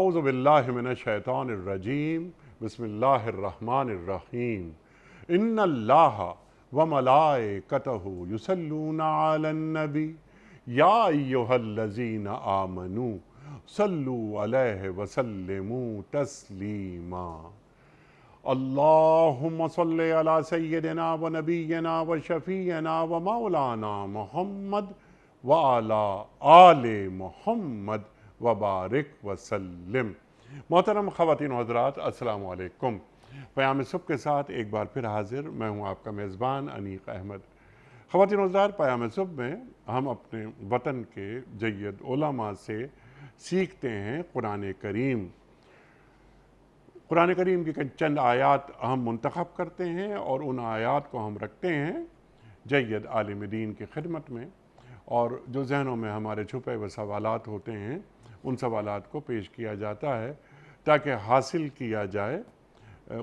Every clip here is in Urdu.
اعوذ باللہ من الشیطان الرجیم بسم اللہ الرحمن الرحیم ان اللہ وملائکتہ یصلون علی النبی یا ایہا الذین آمنوا صلوا علیہ وسلموا تسلیما اللہم صلی علی سیدنا و نبینا و شفیعنا و مولانا محمد وعلی آل محمد وبارک وسلم۔ محترم خواتین و حضرات، السلام علیکم۔ پیام صبح کے ساتھ ایک بار پھر حاضر میں ہوں آپ کا میزبان انیق احمد۔ خواتین و حضرات، پیام صبح میں ہم اپنے وطن کے جید علماء سے سیکھتے ہیں قرآن کریم۔ قرآن کریم کی چند آیات ہم منتخب کرتے ہیں اور ان آیات کو ہم رکھتے ہیں جید عالم دین کی خدمت میں، اور جو ذہنوں میں ہمارے چھپے ہوئے سوالات ہوتے ہیں ان سوالات کو پیش کیا جاتا ہے تاکہ حاصل کیا جائے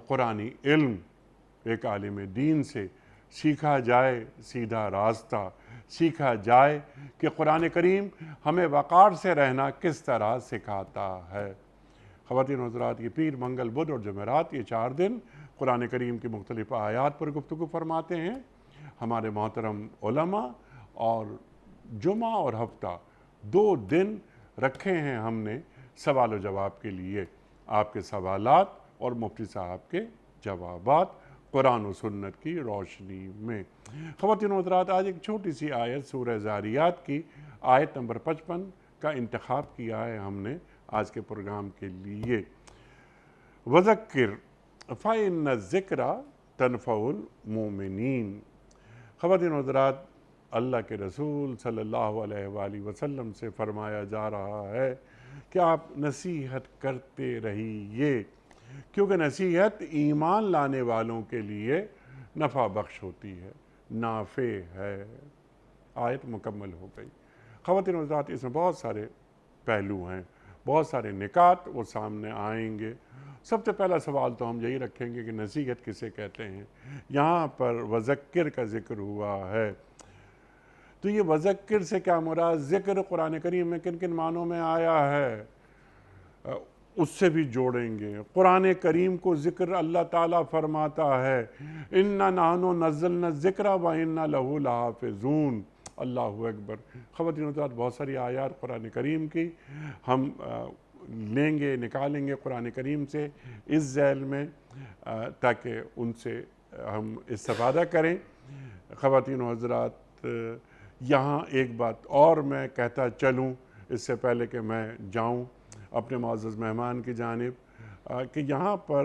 قرآنی علم، ایک عالم دین سے سیکھا جائے سیدھا راستہ، سیکھا جائے کہ قرآن کریم ہمیں وقار سے رہنا کس طرح سکھاتا ہے۔ خواتین و حضرات، یہ پیر، منگل، بدھ اور جمعرات، یہ 4 دن قرآن کریم کی مختلف آیات پر گفتگو فرماتے ہیں ہمارے محترم علماء، اور جمعہ اور ہفتہ 2 دن رکھے ہیں ہم نے سوال و جواب کے لیے، آپ کے سوالات اور مفتی صاحب کے جوابات قرآن و سنت کی روشنی میں۔ خواتین و حضرات، آج ایک چھوٹی سی آیت سورہ زاریات کی آیت نمبر 55 کا انتخاب کیا ہے ہم نے آج کے پروگرام کے لیے۔ وَذَكِّرْ فَإِنَّ الذِّكْرَ تَنفَعُ الْمُؤْمِنِينَ۔ خواتین و حضرات، اللہ کے رسول صلی اللہ علیہ وآلہ وسلم سے فرمایا جا رہا ہے کہ آپ نصیحت کرتے رہیے، کیونکہ نصیحت ایمان لانے والوں کے لیے نفع بخش ہوتی ہے، نافع ہے۔ آیت مکمل ہو گئی۔ خواتین و حضرات، اس میں بہت سارے پہلو ہیں، بہت سارے نکات وہ سامنے آئیں گے۔ سب سے پہلا سوال تو ہم یہی رکھیں گے کہ نصیحت کسے کہتے ہیں۔ یہاں پر وذکر کا ذکر ہوا ہے، تو یہ وذکر سے کیا مراد؟ ذکر قرآن کریم میں کن کن معنوں میں آیا ہے اس سے بھی جوڑیں گے۔ قرآن کریم کو ذکر اللہ تعالیٰ فرماتا ہے اِنَّا نَحْنُ نَزَّلْنَا الذِّكْرَ وَإِنَّا لَهُ لَحَافِظُونَ۔ اللہ اکبر۔ خواتین و حضرات، بہت ساری آیات قرآن کریم کی ہم لیں گے، نکالیں گے قرآن کریم سے اس ذیل میں تاکہ ان سے ہم استفادہ کریں۔ خواتین و حضرات، یہاں ایک بات اور میں کہتا چلوں اس سے پہلے کہ میں جاؤں اپنے معزز مہمان کی جانب، کہ یہاں پر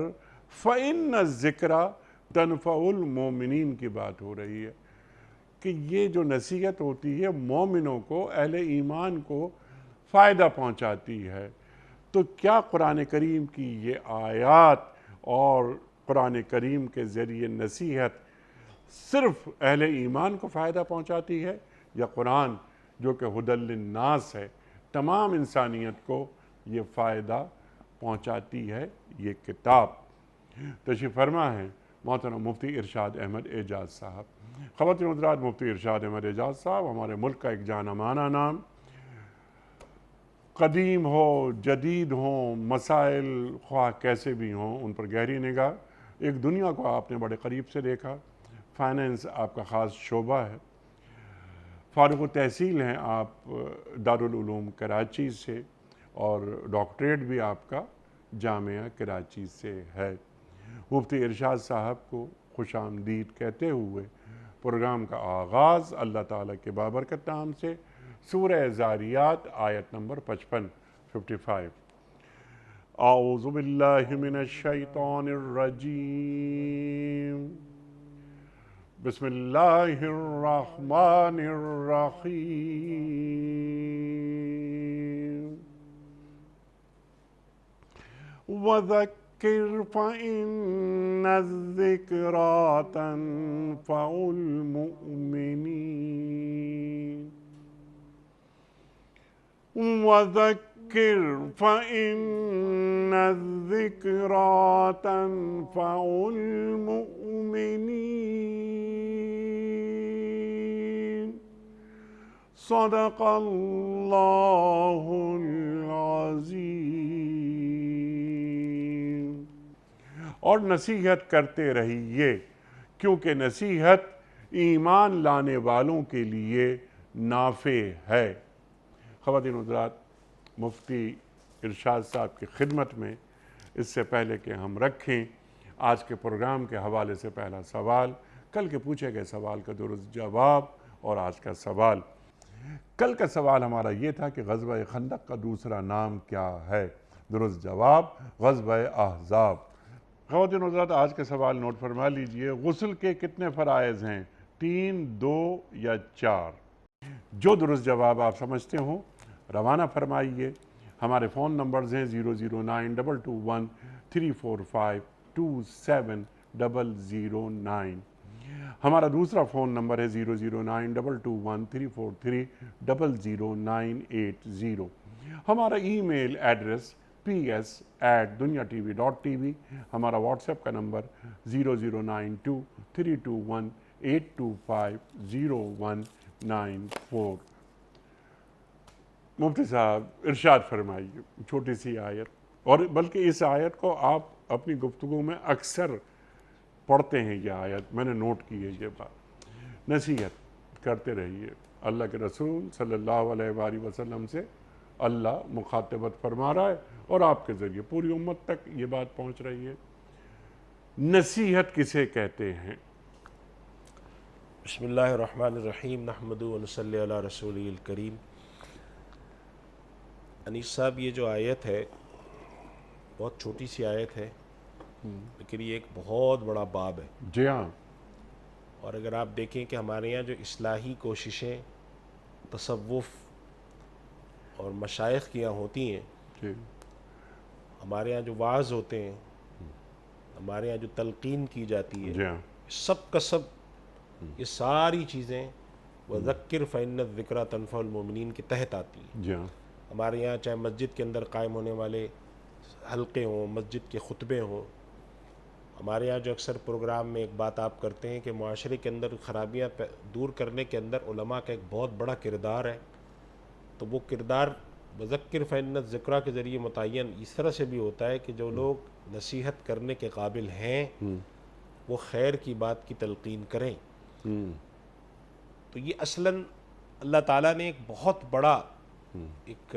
فَإِنَّ الذِّكْرَ تَنفَعُ الْمُؤْمِنِينَ کی بات ہو رہی ہے کہ یہ جو نصیحت ہوتی ہے مومنوں کو، اہل ایمان کو فائدہ پہنچاتی ہے۔ تو کیا قرآن کریم کی یہ آیات اور قرآن کریم کے ذریعے نصیحت صرف اہل ایمان کو فائدہ پہنچاتی ہے، یا قرآن جو کہ ھدی للناس ہے تمام انسانیت کو یہ فائدہ پہنچاتی ہے یہ کتاب؟ تشریف فرما ہے محترم مفتی ارشاد احمد اعجاز صاحب۔ خواتین و حضرات، مفتی ارشاد احمد اعجاز صاحب ہمارے ملک کا ایک جانا مانا نام، قدیم ہو جدید ہوں، مسائل خواہ کیسے بھی ہوں ان پر گہری نگاہ۔ ایک دنیا کو آپ نے بڑے قریب سے دیکھا، فائنینس آپ کا خاص شعبہ ہے، فارغ التحصیل ہیں آپ دارالعلوم کراچی سے، اور ڈاکٹریٹ بھی آپ کا جامعہ کراچی سے ہے۔ مفتی ارشاد صاحب کو خوش آمدید کہتے ہوئے پروگرام کا آغاز اللہ تعالیٰ کے بابرکت نام سے، سورہ زاریات آیت نمبر 55۔ اعوذ باللہ من الشیطان الرجیم، بسم اللہ الرحمن الرحیم۔ وَذَكِّرْ فَإِنَّ الذِّكْرَىٰ تَنفَعُ الْمُؤْمِنِينَ۔ وَذَكِّرْ فَإِنَّ الذِّكْرَىٰ تَنفَعُ الْمُؤْمِنِينَ۔ صدق اللہ العظیم۔ اور نصیحت کرتے رہیے، کیونکہ نصیحت ایمان لانے والوں کے لیے نافع ہے۔ خواتین حضرات، مفتی ارشاد صاحب کی خدمت میں اس سے پہلے کہ ہم رکھیں آج کے پروگرام کے حوالے سے پہلا سوال، کل کے پوچھے گئے سوال کا درست جواب اور آج کا سوال۔ کل کا سوال ہمارا یہ تھا کہ غزوہ خندق کا دوسرا نام کیا ہے؟ درست جواب غزوہ احزاب۔ خواتین حضرات، آج کا سوال نوٹ فرما لیجئے، غسل کے کتنے فرائض ہیں؟ 3، 2 یا 4؟ جو درست جواب آپ سمجھتے ہوں روانہ فرمائیے۔ ہمارے فون نمبرز ہیں 0092224527009۔ ہمارا دوسرا فون نمبر ہے 0092224300980۔ ہمارا ای میل ایڈریس ps@duniatv.tv۔ ہمارا واٹس ایپ کا نمبر 009232182509194۔ مفتی صاحب ارشاد فرمائیے، چھوٹی سی آیت، اور بلکہ اس آیت کو آپ اپنی گفتگو میں اکثر پڑھتے ہیں، یہ آیت میں نے نوٹ کی ہے یہ بات۔ نصیحت کرتے رہیے، اللہ کے رسول صلی اللہ علیہ وآلہ وسلم سے اللہ مخاطبت فرما رہا ہے اور آپ کے ذریعے پوری امت تک یہ بات پہنچ رہی ہے۔ نصیحت کسے کہتے ہیں؟ بسم اللہ الرحمن الرحیم، نحمدہ و نصلی علی رسولہ الکریم۔ انیس صاحب، یہ جو آیت ہے بہت چھوٹی سی آیت ہے، لیکن یہ ایک بہت بڑا باب ہے۔ جی ہاں، اور اگر آپ دیکھیں کہ ہمارے یہاں جو اصلاحی کوششیں تصوف اور مشائخ کی یہاں ہوتی ہیں، جی ہمارے یہاں جو واعظ ہوتے ہیں، ہمارے یہاں جو تلقین کی جاتی ہے، جی ہاں، سب کا سب یہ ساری چیزیں وَذَكِّرْ فَإِنَّ الذِّكْرَىٰ تَنفَعُ الْمُؤْمِنِينَ کے تحت آتی ہیں۔ جی ہاں، ہمارے یہاں چاہے مسجد کے اندر قائم ہونے والے حلقے ہوں، مسجد کے خطبے ہوں، ہمارے یہاں جو اکثر پروگرام میں ایک بات آپ کرتے ہیں کہ معاشرے کے اندر خرابیاں دور کرنے کے اندر علماء کا ایک بہت بڑا کردار ہے، تو وہ کردار وَذَكِّرْ فَإِنَّ الذِّكْرَىٰ کے ذریعے متعین اس طرح سے بھی ہوتا ہے کہ جو لوگ نصیحت کرنے کے قابل ہیں وہ خیر کی بات کی تلقین کریں۔ تو یہ اصلاً اللہ تعالیٰ نے ایک بہت بڑا ایک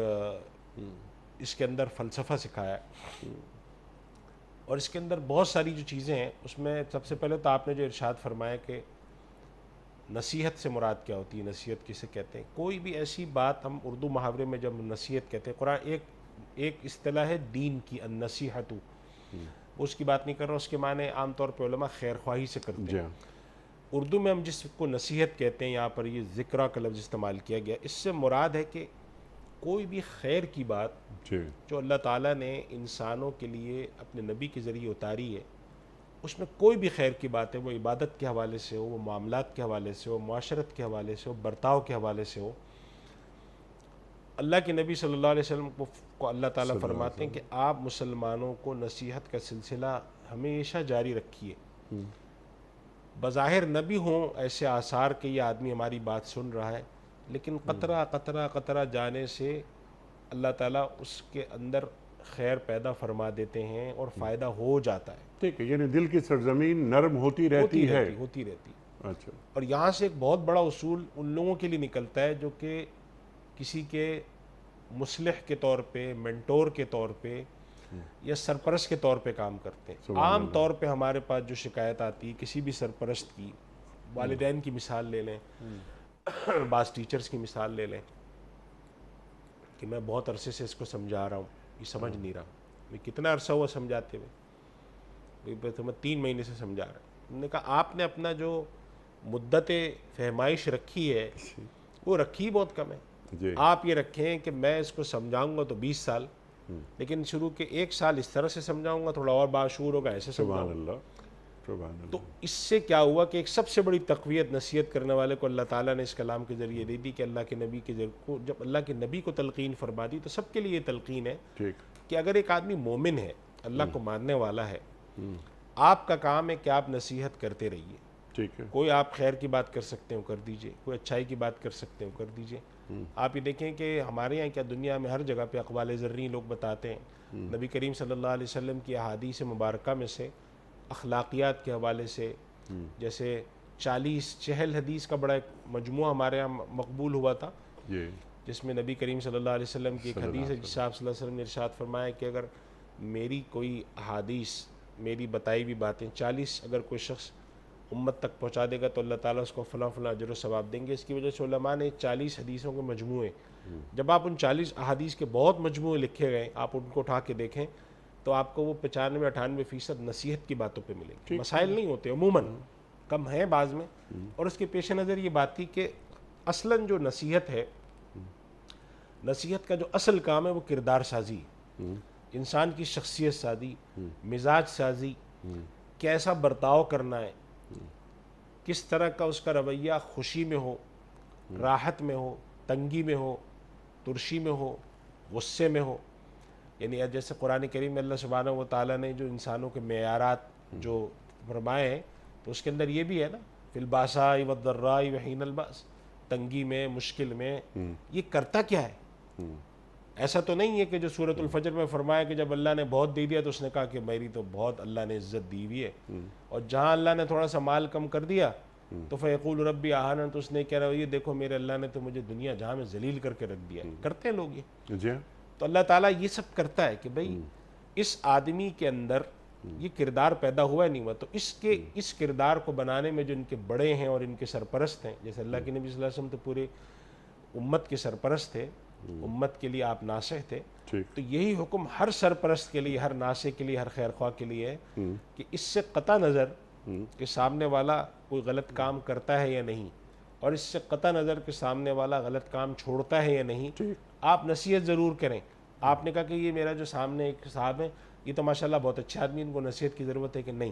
اس کے اندر فلسفہ سکھایا ہے، اور اس کے اندر بہت ساری جو چیزیں ہیں اس میں سب سے پہلے تو آپ نے جو ارشاد فرمایا کہ نصیحت سے مراد کیا ہوتی ہے، نصیحت کسے کہتے ہیں۔ کوئی بھی ایسی بات، ہم اردو محاورے میں جب نصیحت کہتے ہیں، قرآن ایک اصطلاح ہے دین کی، النصیحۃ، اس کی بات نہیں کر رہا، اس کے معنی عام طور پہ علماء خیر خواہی سے کرتے جی ہیں۔ ہاں، اردو میں ہم جس کو نصیحت کہتے ہیں، یہاں پر یہ ذکرہ کا لفظ استعمال کیا گیا، اس سے مراد ہے کہ کوئی بھی خیر کی بات جی جو اللہ تعالیٰ نے انسانوں کے لیے اپنے نبی کے ذریعے اتاری ہے، اس میں کوئی بھی خیر کی بات ہے، وہ عبادت کے حوالے سے ہو، وہ معاملات کے حوالے سے ہو، معاشرت کے حوالے سے ہو، برتاؤ کے حوالے سے ہو، اللہ کے نبی صلی اللہ علیہ وسلم کو اللہ تعالیٰ فرماتے ہیں کہ آپ مسلمانوں کو نصیحت کا سلسلہ ہمیشہ جاری رکھیے۔ بظاہر نہ بھی ہوں ایسے آثار کہ یہ آدمی ہماری بات سن رہا ہے، لیکن قطرہ قطرہ قطرہ جانے سے اللہ تعالیٰ اس کے اندر خیر پیدا فرما دیتے ہیں اور فائدہ ہو جاتا ہے، ٹھیک ہے، یعنی دل کی سرزمین نرم ہوتی رہتی ہے۔ ہوتی رہتی۔ اچھا، اور یہاں سے ایک بہت بڑا اصول ان لوگوں کے لیے نکلتا ہے جو کہ کسی کے مصلح کے طور پہ، مینٹور کے طور پہ یا سرپرست کے طور پہ کام کرتے ہیں۔ عام طور پہ ہمارے پاس جو شکایت آتی ہے کسی بھی سرپرست کی، والدین کی مثال لے لیں، بعض ٹیچرز کی مثال لے لیں، کہ میں بہت عرصے سے اس کو سمجھا رہا ہوں، یہ سمجھ نہیں رہا، میں کتنا عرصہ ہوا سمجھاتے ہوئے، تو میں 3 مہینے سے سمجھا رہا ہوں۔ انہوں نے کہا آپ نے اپنا جو مدت فہمائش رکھی ہے وہ رکھی بہت کم ہے، جی آپ یہ رکھیں کہ میں اس کو سمجھاؤں گا تو 20 سال، لیکن شروع کے 1 سال اس طرح سے سمجھاؤں گا، تھوڑا اور باشعور ہوگا ایسے سبحان سمجھاؤں گا۔ اللہ، سبحان تو اللہ۔ اس سے کیا ہوا کہ ایک سب سے بڑی تقویت نصیحت کرنے والے کو اللہ تعالیٰ نے اس کلام کے ذریعے دے دی کہ اللہ کے نبی کے ذریعے کو، جب اللہ کے نبی کو تلقین فرما دی تو سب کے لیے یہ تلقین ہے ٹھیک، کہ اگر ایک آدمی مومن ہے، اللہ کو ماننے والا ہے، آپ کا کام ہے کہ آپ نصیحت کرتے رہیے۔ ٹھیک ہے، کوئی آپ خیر کی بات کر سکتے ہو کر دیجئے، کوئی اچھائی کی بات کر سکتے ہو کر دیجئے۔ آپ یہ دیکھیں کہ ہمارے یہاں کیا دنیا میں ہر جگہ پہ اقوال زرعی لوگ بتاتے ہیں، نبی کریم صلی اللہ علیہ وسلم کی احادیث مبارکہ میں سے اخلاقیات کے حوالے سے، جیسے 40 حدیث کا بڑا ایک مجموعہ ہمارے یہاں مقبول ہوا تھا، جس میں نبی کریم صلی اللہ علیہ وسلم کی ایک حدیث ہے جس سے آپ صلی اللہ علیہ وسلم نے ارشاد فرمایا کہ اگر میری کوئی احادیث، میری بتائی ہوئی باتیں 40 اگر کوئی شخص امت تک پہنچا دے گا تو اللہ تعالیٰ اس کو فلاں فلاں اجر و ثواب دیں گے۔ اس کی وجہ سے علماء نے 40 حدیثوں کے مجموعے، جب آپ ان 40 احادیث کے بہت مجموعے لکھے گئے، آپ ان کو اٹھا کے دیکھیں تو آپ کو وہ 95-98% نصیحت کی باتوں پہ ملیں گے، مسائل نہیں ہوتے، عموماً کم ہیں بعض میں۔ اور اس کے پیش نظر یہ بات تھی کہ اصلاً جو نصیحت ہے، نصیحت کا جو اصل کام ہے وہ کردار سازی، انسان کی شخصیت سازی، مزاج سازی، کیسا برتاؤ کرنا ہے، کس طرح کا اس کا رویہ خوشی میں ہو، راحت میں ہو، تنگی میں ہو، ترشی میں ہو، غصے میں ہو۔ یعنی جیسے قرآن کریم میں اللہ سبحانہ و تعالیٰ نے جو انسانوں کے معیارات جو فرمائے ہیں تو اس کے اندر یہ بھی ہے نا، فی الباساء والضراء وحین الباس، تنگی میں، مشکل میں، یہ کرتا کیا ہے؟ ایسا تو نہیں ہے کہ جو سورۃ الفجر میں فرمایا کہ جب اللہ نے بہت دے دیا تو اس نے کہا کہ میری تو بہت اللہ نے عزت دی ہوئی ہے، اور جہاں اللہ نے تھوڑا سا مال کم کر دیا تو فیقول ربی اہانن، تو اس نے کہہ رہا یہ دیکھو میرے اللہ نے تو مجھے دنیا جہاں میں ذلیل کر کے رکھ دیا ہے۔ کرتے ہیں لوگ یہ، تو اللہ تعالیٰ یہ سب کرتا ہے کہ بھئی اس آدمی کے اندر یہ کردار پیدا ہوا نہیں ہوا، تو اس کردار کو بنانے میں جو ان کے بڑے ہیں اور ان کے سرپرست ہیں، جیسے اللہ کے نبی صلی اللہ علیہ وسلم تو پورے امت کے سرپرست تھے، امت کے لیے آپ ناصح تھے، تو یہی حکم ہر سرپرست کے لیے، ہر ناصح کے لیے، ہر خیر خواہ کے لیے ہے کہ اس سے قطع نظر کہ سامنے والا کوئی غلط کام کرتا ہے یا نہیں، اور اس سے قطع نظر کہ سامنے والا غلط کام چھوڑتا ہے یا نہیں، آپ نصیحت ضرور کریں۔ آپ نے کہا کہ یہ میرا جو سامنے ایک صاحب ہے یہ تو ماشاءاللہ بہت اچھا آدمی، ان کو نصیحت کی ضرورت ہے کہ نہیں،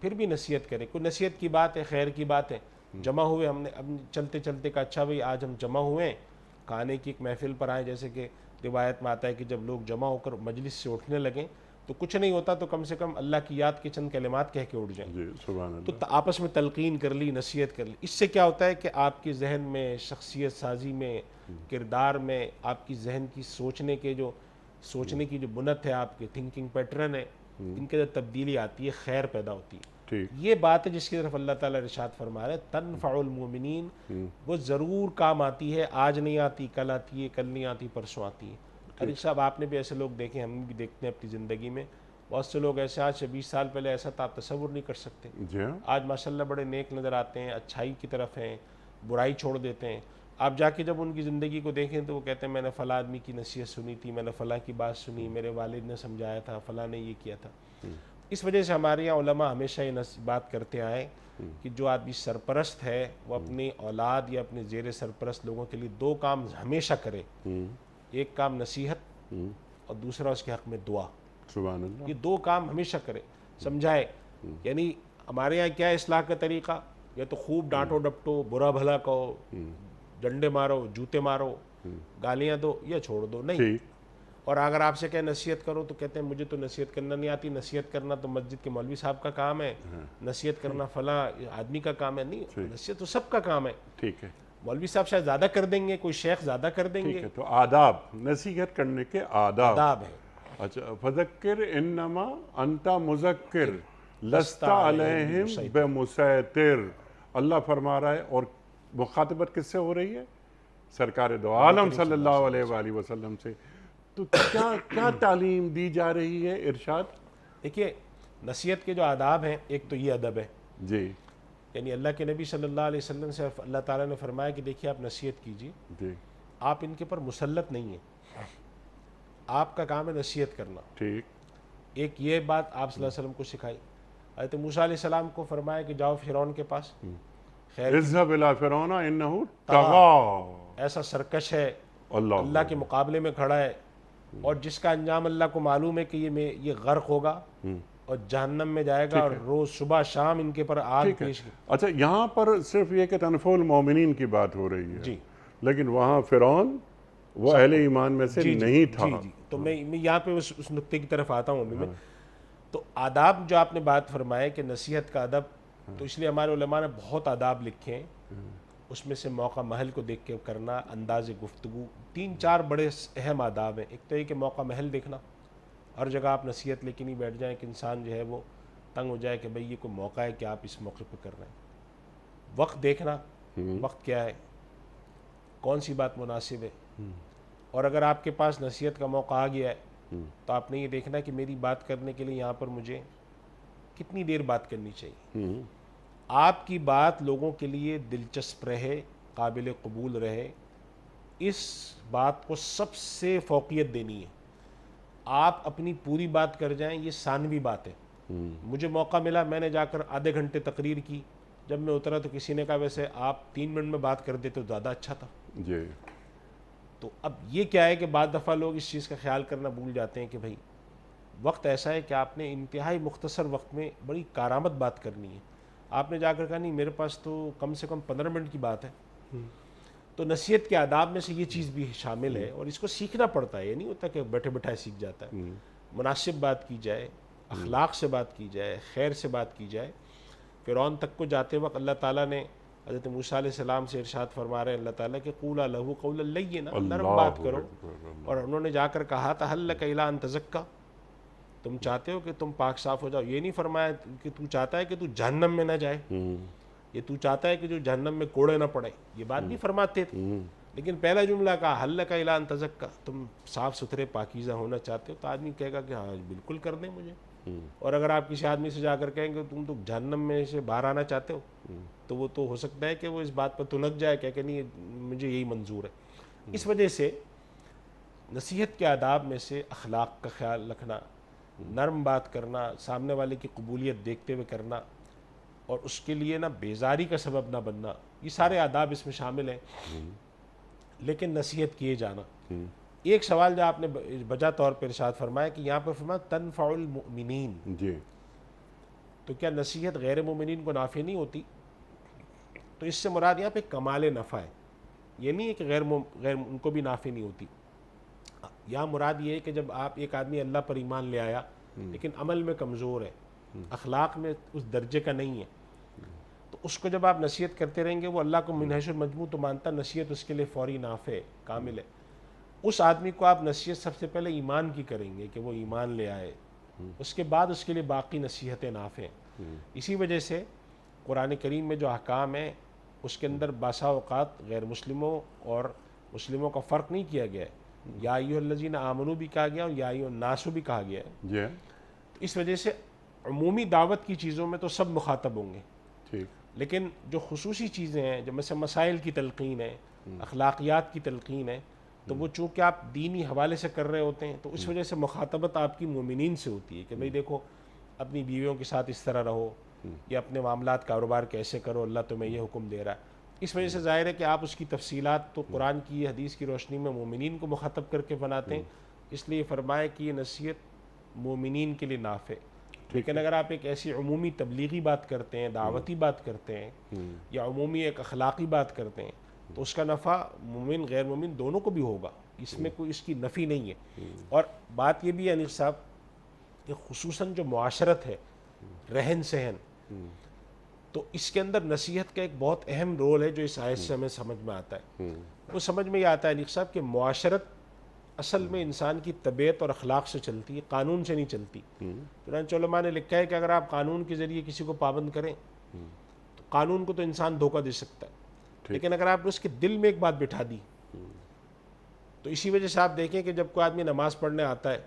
پھر بھی نصیحت کریں، کوئی نصیحت کی بات ہے، خیر کی بات ہے، جمع ہوئے ہم نے اب چلتے چلتے کہا اچھا بھئی آج ہم جمع ہوئے ہیں کھانے کی ایک محفل پر آئے، جیسے کہ روایت میں آتا ہے کہ جب لوگ جمع ہو کر مجلس سے اٹھنے لگیں تو کچھ نہیں ہوتا تو کم سے کم اللہ کی یاد کے چند کلمات کہہ کے اٹھ جائیں، تو آپس میں تلقین کر لی، نصیحت کر لی۔ اس سے کیا ہوتا ہے کہ آپ کے ذہن میں، شخصیت سازی میں، کردار میں، آپ کی ذہن کی سوچنے کی جو بنت ہے، آپ کے تھنکنگ پیٹرن ہے، ان کے اندر تبدیلی آتی ہے، خیر پیدا ہوتی ہے۔ یہ بات ہے جس کی طرف اللہ تعالیٰ ارشاد فرما رہا ہے تنفع المومنین، وہ ضرور کام آتی ہے، آج نہیں آتی، کل آتی ہے، کل نہیں آتی، پرسوں آتی ہے۔ علی صاحب آپ نے بھی ایسے لوگ دیکھے، ہم بھی دیکھتے ہیں اپنی زندگی میں، بہت سے لوگ ایسے آج سے 20 سال پہلے ایسا تھا آپ تصور نہیں کر سکتے، آج ماشاءاللہ بڑے نیک نظر آتے ہیں، اچھائی کی طرف ہیں، برائی چھوڑ دیتے ہیں۔ آپ جا کے جب ان کی زندگی کو دیکھیں تو وہ کہتے ہیں میں نے فلاں آدمی کی نصیحت سنی تھی، میں نے فلاں کی بات سنی، میرے والد نے سمجھایا تھا، فلاں نے یہ کیا تھا۔ اس وجہ سے ہمارے یہاں علماء ہمیشہ یہ بات کرتے آئے کہ جو آدمی سرپرست ہے وہ اپنی اولاد یا اپنے زیر سرپرست لوگوں کے لیے 2 کام ہمیشہ کرے، ایک کام نصیحت اور دوسرا اس کے حق میں دعا۔ سبحان اللہ، یہ 2 کام ہمیشہ کرے، سمجھائے۔ یعنی ہمارے یہاں کیا ہے اصلاح کا طریقہ، یا تو خوب ڈانٹو ڈپٹو، برا بھلا کہو، ڈنڈے مارو، جوتے مارو، گالیاں دو، یا چھوڑ دو، نہیں۔ اور اگر آپ سے کہے نصیحت کرو تو کہتے ہیں مجھے تو نصیحت کرنا نہیں آتی، نصیحت کرنا تو مسجد کے مولوی صاحب کا کام ہے، نصیحت کرنا فلاں آدمی کا کام ہے، نہیں، نصیحت تو سب کا کام ہے۔ ٹھیک ہے، مولوی صاحب شاید زیادہ کر دیں گے، کوئی شیخ زیادہ کر دیں گے، تو آداب، نصیحت کرنے کے آداب ہے۔ اچھا، فذکر انما انت مذکر لست علیہم بمسیطر، اللہ فرما رہا ہے، اور مخاطبت کس سے ہو رہی ہے؟ سرکار دو عالم صلی اللہ علیہ وآلہ وسلم سے۔ تو کیا تعلیم دی جا رہی ہے؟ ارشاد دیکھیے، نصیحت کے جو آداب ہیں، ایک تو یہ ادب ہے، جی، یعنی اللہ کے نبی صلی اللہ علیہ وسلم سے اللہ تعالیٰ نے فرمایا کہ دیکھیے آپ نصیحت کیجیے، جی، آپ ان کے پر مسلط نہیں ہیں، آپ کا کام ہے نصیحت کرنا۔ ٹھیک، ایک یہ بات آپ صلی اللہ علیہ وسلم کو سکھائی۔ حضرت موسیٰ علیہ السلام کو فرمایا کہ جاؤ فرعون کے پاس، خیر اذهب الى فرعون انه طغى، ایسا سرکش ہے، اللہ اللہ کے مقابلے میں کھڑا ہے، اور جس کا انجام اللہ کو معلوم ہے کہ یہ غرق ہوگا اور جہنم میں جائے گا، اور روز صبح شام ان کے پر آگ پیش۔ اچھا، یہاں پر صرف یہ کہ تنفع المومنین کی بات ہو رہی ہے، جی، لیکن وہاں فرعون وہ اہل ایمان میں سے نہیں تھا۔ جی، تو میں یہاں پہ اس نقطے کی طرف آتا ہوں ابھی میں۔ تو آداب جو آپ نے بات فرمائے کہ نصیحت کا ادب، تو اس لیے ہمارے علماء نے بہت آداب لکھے ہیں، اس میں سے موقع محل کو دیکھ کے کرنا، انداز گفتگو، 3-4 بڑے اہم آداب ہیں۔ ایک تو یہ کہ موقع محل دیکھنا، ہر جگہ آپ نصیحت لے کے نہیں بیٹھ جائیں کہ انسان جو ہے وہ تنگ ہو جائے کہ بھئی یہ کوئی موقع ہے کہ آپ اس موقع پہ کر رہے ہیں. وقت دیکھنا، وقت کیا ہے، کون سی بات مناسب ہے. اور اگر آپ کے پاس نصیحت کا موقع آ گیا ہے تو آپ نے یہ دیکھنا کہ میری بات کرنے کے لیے یہاں پر مجھے کتنی دیر بات کرنی چاہیے. آپ کی بات لوگوں کے لیے دلچسپ رہے، قابل قبول رہے، اس بات کو سب سے فوقیت دینی ہے. آپ اپنی پوری بات کر جائیں یہ ثانوی بات ہے. مجھے موقع ملا، میں نے جا کر آدھے گھنٹے تقریر کی، جب میں اترا تو کسی نے کہا ویسے آپ 3 منٹ میں بات کر دیتے تو زیادہ اچھا تھا. جی. تو اب یہ کیا ہے کہ بعض دفعہ لوگ اس چیز کا خیال کرنا بھول جاتے ہیں کہ بھائی وقت ایسا ہے کہ آپ نے انتہائی مختصر وقت میں بڑی کارآمد بات کرنی ہے. آپ نے جا کر کہا نہیں میرے پاس تو کم سے کم 15 منٹ کی بات ہے. تو نصیحت کے آداب میں سے یہ چیز بھی شامل ہے، اور اس کو سیکھنا پڑتا ہے. یہ نہیں ہوتا کہ بیٹھے بیٹھائے سیکھ جاتا ہے. مناسب بات کی جائے، اخلاق سے بات کی جائے، خیر سے بات کی جائے. فرعون تک کو جاتے وقت اللہ تعالیٰ نے حضرت موسیٰ علیہ السلام سے ارشاد فرما رہے ہیں اللہ تعالیٰ کہ قولا لہو قولا لینا، نرم بات کرو. اور انہوں نے جا کر کہا تھا حل لک الی ان تزکا، تم چاہتے ہو کہ تم پاک صاف ہو جاؤ. یہ نہیں فرمایا کہ تو چاہتا ہے کہ تو جہنم میں نہ جائے، یہ تو چاہتا ہے کہ جو جہنم میں کوڑے نہ پڑے، یہ بات نہیں فرماتے تھے. لیکن پہلا جملہ کہا حل لک الی ان تزکا، تم صاف ستھرے پاکیزہ ہونا چاہتے ہو. تو آدمی کہے گا کہ ہاں بالکل کر دیں مجھے. اور اگر آپ کسی آدمی سے جا کر کہیں گے تم تو جہنم میں سے باہر آنا چاہتے ہو، تو وہ تو ہو سکتا ہے کہ وہ اس بات پر تنک جائے کہ نہیں مجھے یہی منظور ہے. اس وجہ سے نصیحت کے آداب میں سے اخلاق کا خیال رکھنا، نرم بات کرنا، سامنے والے کی قبولیت دیکھتے ہوئے کرنا، اور اس کے لیے نہ بیزاری کا سبب نہ بننا، یہ سارے آداب اس میں شامل ہیں. لیکن نصیحت کیے جانا، ایک سوال جو آپ نے بجا طور پر ارشاد فرمایا کہ یہاں پر فرمایا تنفع المؤمنین. جی. تو کیا نصیحت غیر مومنین کو نافع نہیں ہوتی؟ تو اس سے مراد یہاں پہ کمال نفع ہے. یہ نہیں ہے کہ غیر ان کو بھی نافع نہیں ہوتی. یہاں مراد یہ ہے کہ جب آپ ایک آدمی اللہ پر ایمان لے آیا لیکن عمل میں کمزور ہے، اخلاق میں اس درجے کا نہیں ہے، تو اس کو جب آپ نصیحت کرتے رہیں گے وہ اللہ کو من حیث المجموع تو مانتا، نصیحت اس کے لیے فوری نافع کامل ہے. اس آدمی کو آپ نصیحت سب سے پہلے ایمان کی کریں گے کہ وہ ایمان لے آئے، اس کے بعد اس کے لیے باقی نصیحتیں نافع ہیں. اسی وجہ سے قرآن کریم میں جو احکام ہیں اس کے اندر بعض اوقات غیر مسلموں اور مسلموں کا فرق نہیں کیا گیا ہے. یا ایھا الذین آمنوا بھی کہا گیا اور یا ایھا الناس بھی کہا گیا ہے. تو اس وجہ سے عمومی دعوت کی چیزوں میں تو سب مخاطب ہوں گے، لیکن جو خصوصی چیزیں ہیں جو مثلا مسائل کی تلقین ہے، اخلاقیات کی تلقین ہے، تو وہ چونکہ آپ دینی حوالے سے کر رہے ہوتے ہیں تو اس وجہ سے مخاطبت آپ کی مومنین سے ہوتی ہے کہ بھئی دیکھو اپنی بیویوں کے ساتھ اس طرح رہو، یا اپنے معاملات کاروبار کیسے کرو، اللہ تمہیں یہ حکم دے رہا ہے. اس وجہ سے ظاہر ہے کہ آپ اس کی تفصیلات تو قرآن کی حدیث کی روشنی میں مومنین کو مخاطب کر کے بناتے ہیں. اس لیے فرمایا کہ یہ نصیحت مومنین کے لیے نافع. لیکن اگر آپ ایک ایسی عمومی تبلیغی بات کرتے ہیں، دعوتی بات کرتے ہیں، یا عمومی ایک اخلاقی بات کرتے ہیں، تو اس کا نفع مومن غیر مومن دونوں کو بھی ہوگا، اس میں کوئی اس کی نفی نہیں ہے. اور بات یہ بھی ہے انیس صاحب کہ خصوصاً جو معاشرت ہے، رہن سہن، تو اس کے اندر نصیحت کا ایک بہت اہم رول ہے جو اس آیت سے ہمیں سمجھ میں آتا ہے. وہ سمجھ میں یہ آتا ہے انیس صاحب کہ معاشرت اصل میں انسان کی طبیعت اور اخلاق سے چلتی ہے، قانون سے نہیں چلتی. چنانچہ علماء نے لکھا ہے کہ اگر آپ قانون کے ذریعے کسی کو پابند کریں تو قانون کو تو انسان دھوکہ دے سکتا ہے، لیکن اگر آپ نے اس کے دل میں ایک بات بٹھا دی تو اسی وجہ سے آپ دیکھیں کہ جب کوئی آدمی نماز پڑھنے آتا ہے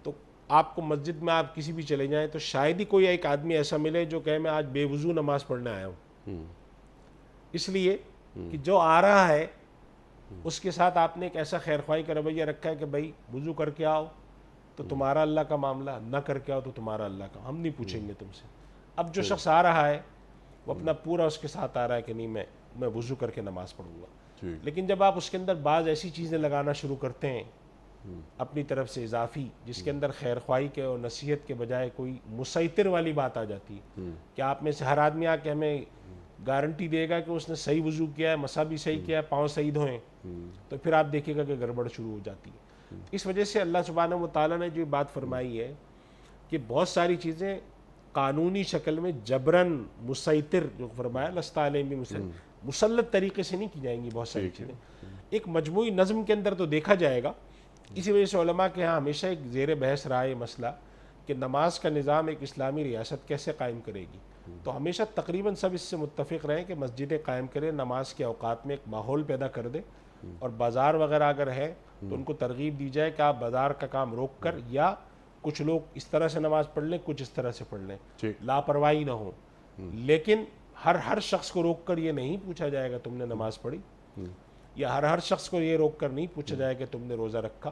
تو آپ کو مسجد میں آپ کسی بھی چلے جائیں تو شاید ہی کوئی ایک آدمی ایسا ملے جو کہے میں آج بے وضو نماز پڑھنے آیا ہوں. اس لیے کہ جو آ رہا ہے اس کے ساتھ آپ نے ایک ایسا خیر خواہی کا رویہ رکھا ہے کہ بھائی وضو کر کے آؤ تو تمہارا اللہ کا معاملہ، نہ کر کے آؤ تو تمہارا اللہ کا، ہم نہیں پوچھیں گے تم سے. اب جو شخص آ رہا ہے وہ اپنا پورا اس کے ساتھ آ رہا ہے کہ نہیں میں وضو کر کے نماز پڑھوں گا. لیکن جب آپ اس کے اندر بعض ایسی چیزیں لگانا شروع کرتے ہیں اپنی طرف سے اضافی، جس کے اندر خیر خواہی کے اور نصیحت کے بجائے کوئی مسیطر والی بات آ جاتی ہے کہ آپ میں سے ہر آدمی آ کے ہمیں گارنٹی دے گا کہ اس نے صحیح وضو کیا ہے، مسا بھی صحیح کیا ہے، پاؤں صحیح دھوئیں، تو پھر آپ دیکھیں گا کہ گڑبڑ شروع ہو جاتی ہے. اس وجہ سے اللہ سبحانہ و تعالیٰ نے جو بات فرمائی ہے کہ بہت ساری چیزیں قانونی شکل میں جبراً مسیطر، جو فرمایا لست علیہم مسلط طریقے سے نہیں کی جائیں گی. بہت ساری چیزیں ایک مجموعی نظم کے اندر تو دیکھا جائے گا. اسی وجہ سے علماء کے ہاں ہمیشہ ایک زیر بحث رہا ہے مسئلہ کہ نماز کا نظام ایک اسلامی ریاست کیسے قائم کرے گی. تو ہمیشہ تقریباً سب اس سے متفق رہیں کہ مسجدیں قائم کریں, نماز کے اوقات میں ایک ماحول پیدا کر دے, اور بازار وغیرہ اگر ہے تو ان کو ترغیب دی جائے کہ آپ بازار کا کام روک کر, یا کچھ لوگ اس طرح سے نماز پڑھ لیں, کچھ اس طرح سے پڑھ لیں, لاپرواہی نہ ہو. لیکن ہر شخص کو روک کر یہ نہیں پوچھا جائے گا تم نے نماز پڑھی, یا ہر شخص کو یہ روک کر نہیں پوچھا جائے کہ تم نے روزہ رکھا,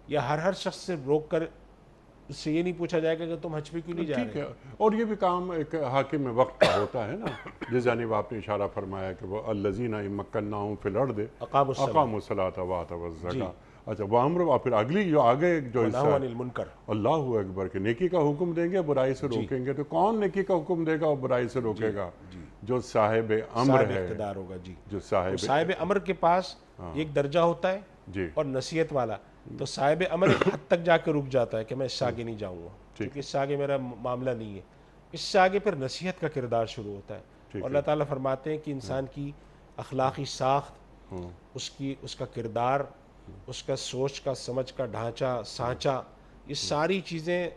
یا ہر شخص سے روک کر اس سے یہ نہیں پوچھا جائے گا کہ تم حج پہ کیوں نہیں جا رہے. ٹھیک ہے, اور یہ بھی کام ایک حاکم وقت کا ہوتا ہے نا, جس جانب آپ نے اشارہ فرمایا کہ وہ الذین ان مکناہم فی الارض اقاموا الصلاۃ وآتوا الزکاۃ. اچھا, وہ امر, اور پھر اگلی جو آگے جو حصہ ونہوا عن المنکر, اللہ اکبر, کہ نیکی کا حکم دیں گے, برائی سے روکیں گے. تو کون نیکی کا حکم دے گا اور برائی سے روکے گا؟ جو صاحب امر ہے, اقتدار ہوگا. جی, جو صاحب امر کے پاس ایک درجہ ہوتا ہے, جی, اور نصیحت والا. تو صاحب امر ایک حد تک جا کے رک جاتا ہے کہ میں اس سے آگے نہیں جاؤں گا, کیونکہ اس سے آگے میرا معاملہ نہیں ہے. اس سے آگے پھر نصیحت کا کردار شروع ہوتا ہے. اور اللہ تعالیٰ فرماتے ہیں کہ انسان کی اخلاقی ساخت, اس کا کردار, اس کا سوچ کا سمجھ کا ڈھانچہ سانچہ, یہ ساری چیزیں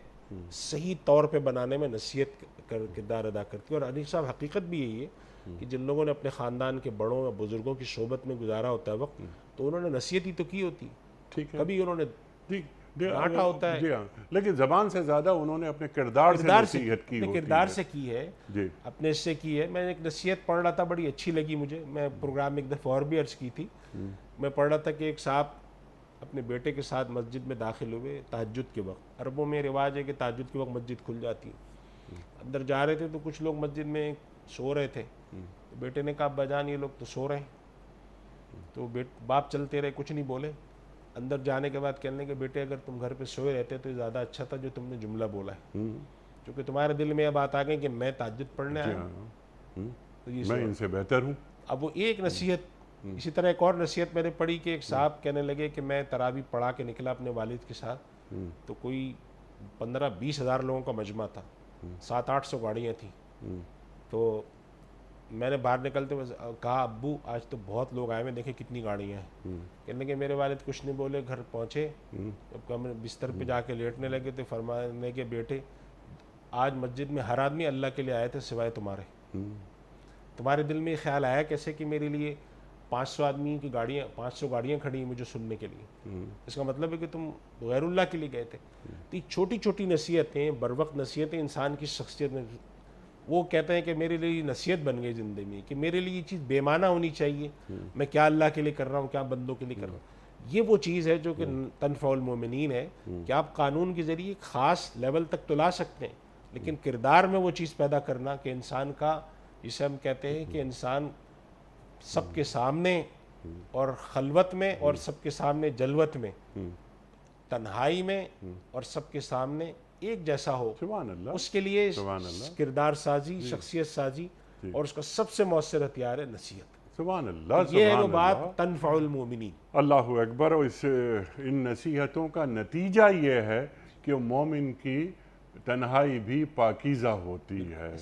صحیح طور پہ بنانے میں نصیحت کردار ادا کرتی ہے. اور انیس صاحب, حقیقت بھی یہی ہے کہ جن لوگوں نے اپنے خاندان کے بڑوں یا بزرگوں کی صحبت میں گزارا ہوتا ہے وقت, تو انہوں نے نصیحت ہی تو کی ہوتی, ٹھیک ہے, کبھی انہوں نے ڈانٹا ہوتا ہے. جی ہاں, لیکن زبان سے زیادہ انہوں نے اپنے کردار سے نصیحت کی ہوتی ہے. کردار سے کی ہے, جی, اپنے سے کی ہے. میں نے ایک نصیحت پڑھ رہا تھا, بڑی اچھی لگی مجھے. میں پروگرام میں ایک دفعہ اور بھی عرض کی تھی. میں پڑھ رہا تھا کہ ایک صاحب اپنے بیٹے کے ساتھ مسجد میں داخل ہوئے تہجد کے وقت. عربوں میں رواج ہے کہ تہجد کے وقت مسجد کھل جاتی ہے. اندر جا رہے تھے تو کچھ لوگ مسجد میں سو رہے تھے. بیٹے نے کہا ابا جان یہ لوگ تو سو رہے ہیں. تو باپ چلتے رہے, کچھ نہیں بولے. اندر جانے کے بعد کہنے کہ بیٹے اگر تم گھر پہ سوئے رہتے تو زیادہ اچھا تھا جو تم نے جملہ بولا ہے, کیونکہ تمہارے دل میں یہ بات آ گئی کہ میں تہجد پڑھنے آیا ہوں, میں ان سے بہتر ہوں. اب وہ ایک نصیحت. اسی طرح ایک اور نصیحت میں نے پڑھی کہ ایک صاحب کہنے لگے کہ میں تراویح پڑھا کے نکلا اپنے والد کے ساتھ, تو کوئی 15-20 ہزار لوگوں کا مجمع تھا, 700-800 گاڑیاں تھیں. تو میں نے باہر نکلتے ہوئے کہا ابو آج تو بہت لوگ آئے ہوئے, دیکھیں کتنی گاڑیاں ہیں. کہنے کہ میرے والد کچھ نہیں بولے, گھر پہنچے, جب ہم بستر پہ جا کے لیٹنے لگے تو فرمانے کے بیٹے آج مسجد میں ہر آدمی اللہ کے لیے آئے تھے سوائے تمہارے. تمہارے دل میں یہ خیال آیا کیسے کہ میرے لیے 500 گاڑیاں کھڑی ہیں مجھے سننے کے لیے. اس کا مطلب ہے کہ تم غیر اللہ کے لیے گئے تھے. تو چھوٹی چھوٹی نصیحتیں, بروقت نصیحتیں انسان کی شخصیت میں, وہ کہتے ہیں کہ میرے لیے نصیحت بن گئی زندگی میں کہ میرے لیے یہ چیز بے معنی ہونی چاہیے. میں کیا اللہ کے لیے کر رہا ہوں, کیا بندوں کے لیے کر رہا ہوں. یہ وہ چیز ہے جو کہ تنفع المومنین ہے, کہ آپ قانون کے ذریعے خاص لیول تک تو لا سکتے ہیں, لیکن کردار میں وہ چیز پیدا کرنا کہ انسان کا, جسے ہم کہتے ہیں کہ انسان سب کے سامنے اور خلوت میں اور سب کے سامنے جلوت میں, تنہائی میں اور سب کے سامنے ایک جیسا ہو, سبحان اللہ, اس کے لیے کردار سازی, شخصیت سازی, اور اس کا سب سے مؤثر ہتھیار ہے نصیحت. سبحان اللہ, یہ ہے وہ بات تنفع المومنین. اللہ اکبر. اور ان نصیحتوں کا نتیجہ یہ ہے کہ مومن کی تنہائی بھی پاکیزہ ہوتی ہے.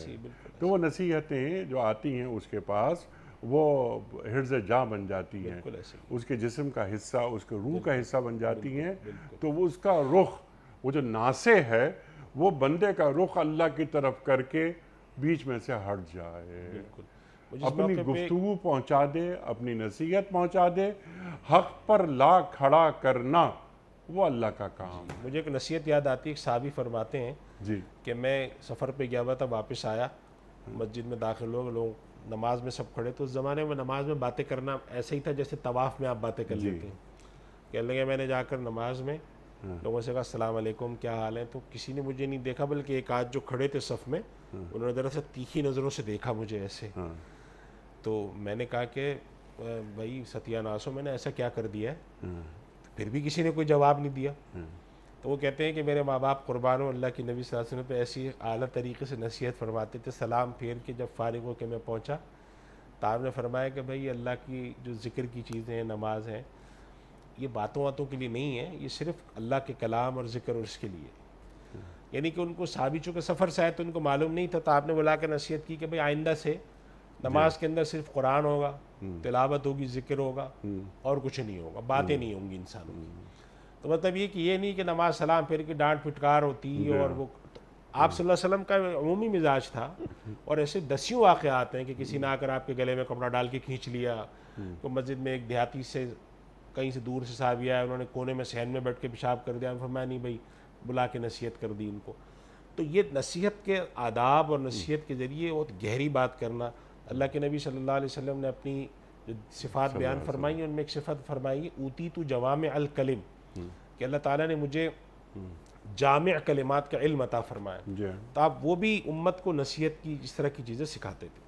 تو وہ نصیحتیں جو آتی ہیں اس کے پاس, وہ حرز جاں بن جاتی ہیں, اس کے جسم کا حصہ, اس کے روح کا حصہ بن جاتی ہیں. تو وہ اس کا رخ, وہ جو ناسے ہے, وہ بندے کا رخ اللہ کی طرف کر کے بیچ میں سے ہٹ جائے, اپنی گفتگو پہنچا دے, اپنی نصیحت پہنچا دے. حق پر لا کھڑا کرنا وہ اللہ کا کام. مجھے ایک نصیحت یاد آتی ہے, ایک صحابی فرماتے ہیں جی کہ میں سفر پہ گیا ہوا تھا, واپس آیا, مسجد میں داخل ہو, لوگ نماز میں سب کھڑے. تو اس زمانے میں نماز میں باتیں کرنا ایسے ہی تھا جیسے طواف میں آپ باتیں کر لیتے ہیں. کہنے لگے میں نے جا کر نماز میں لوگوں سے کہا السلام علیکم, کیا حال ہے. تو کسی نے مجھے نہیں دیکھا, بلکہ ایک آدھ جو کھڑے تھے صف میں, انہوں نے دراصل تیکھی نظروں سے دیکھا مجھے ایسے. تو میں نے کہا کہ بھائی ستیہ ناس ہو, میں نے ایسا کیا کر دیا ہے. پھر بھی کسی نے کوئی جواب نہیں دیا. تو وہ کہتے ہیں کہ میرے ماں باپ قربان ہوں, اللہ کی نبی صلی اللہ علیہ وسلم پہ ایسی اعلیٰ طریقے سے نصیحت فرماتے تھے. سلام پھیر کے جب فارغ ہو کے میں پہنچا تو آپ نے فرمایا کہ بھائی اللہ کی جو ذکر کی چیزیں ہیں, نماز ہیں, یہ باتوں کے لیے نہیں ہے, یہ صرف اللہ کے کلام اور ذکر اور اس کے لیے. یعنی کہ ان کو صحابی چونکہ سفر سے آئے تو ان کو معلوم نہیں تھا, تو آپ نے بلا کے نصیحت کی کہ بھئی آئندہ سے نماز کے اندر صرف قرآن ہوگا, تلاوت ہوگی, ذکر ہوگا, اور کچھ نہیں ہوگا, باتیں نہیں ہوں گی انسانوں کی. تو مطلب یہ کہ یہ نہیں کہ نماز سلام پھر کی ڈانٹ پھٹکار ہوتی اور وہ آپ صلی اللہ علیہ وسلم کا عمومی مزاج تھا. اور ایسے دسیوں واقعات ہیں کہ کسی نے آ کر آپ کے گلے میں کپڑا ڈال کے کھینچ لیا. تو مسجد میں ایک دیہاتی سے کہیں سے دور سے صحابی آیا, انہوں نے کونے میں صحن میں بیٹھ کے پیشاب کر دیا, فرمایا نہیں بھائی, بلا کے نصیحت کر دی ان کو. تو یہ نصیحت کے آداب اور نصیحت کے ذریعے بہت گہری بات کرنا. اللہ کے نبی صلی اللہ علیہ وسلم نے اپنی جو صفات بیان فرمائی ان میں ایک صفت فرمائی اوتیت جوامع الکلم, کہ اللہ تعالیٰ نے مجھے جامع کلمات کا علم عطا فرمایا. تو آپ وہ بھی امت کو نصیحت کی اس طرح کی چیزیں سکھاتے تھے.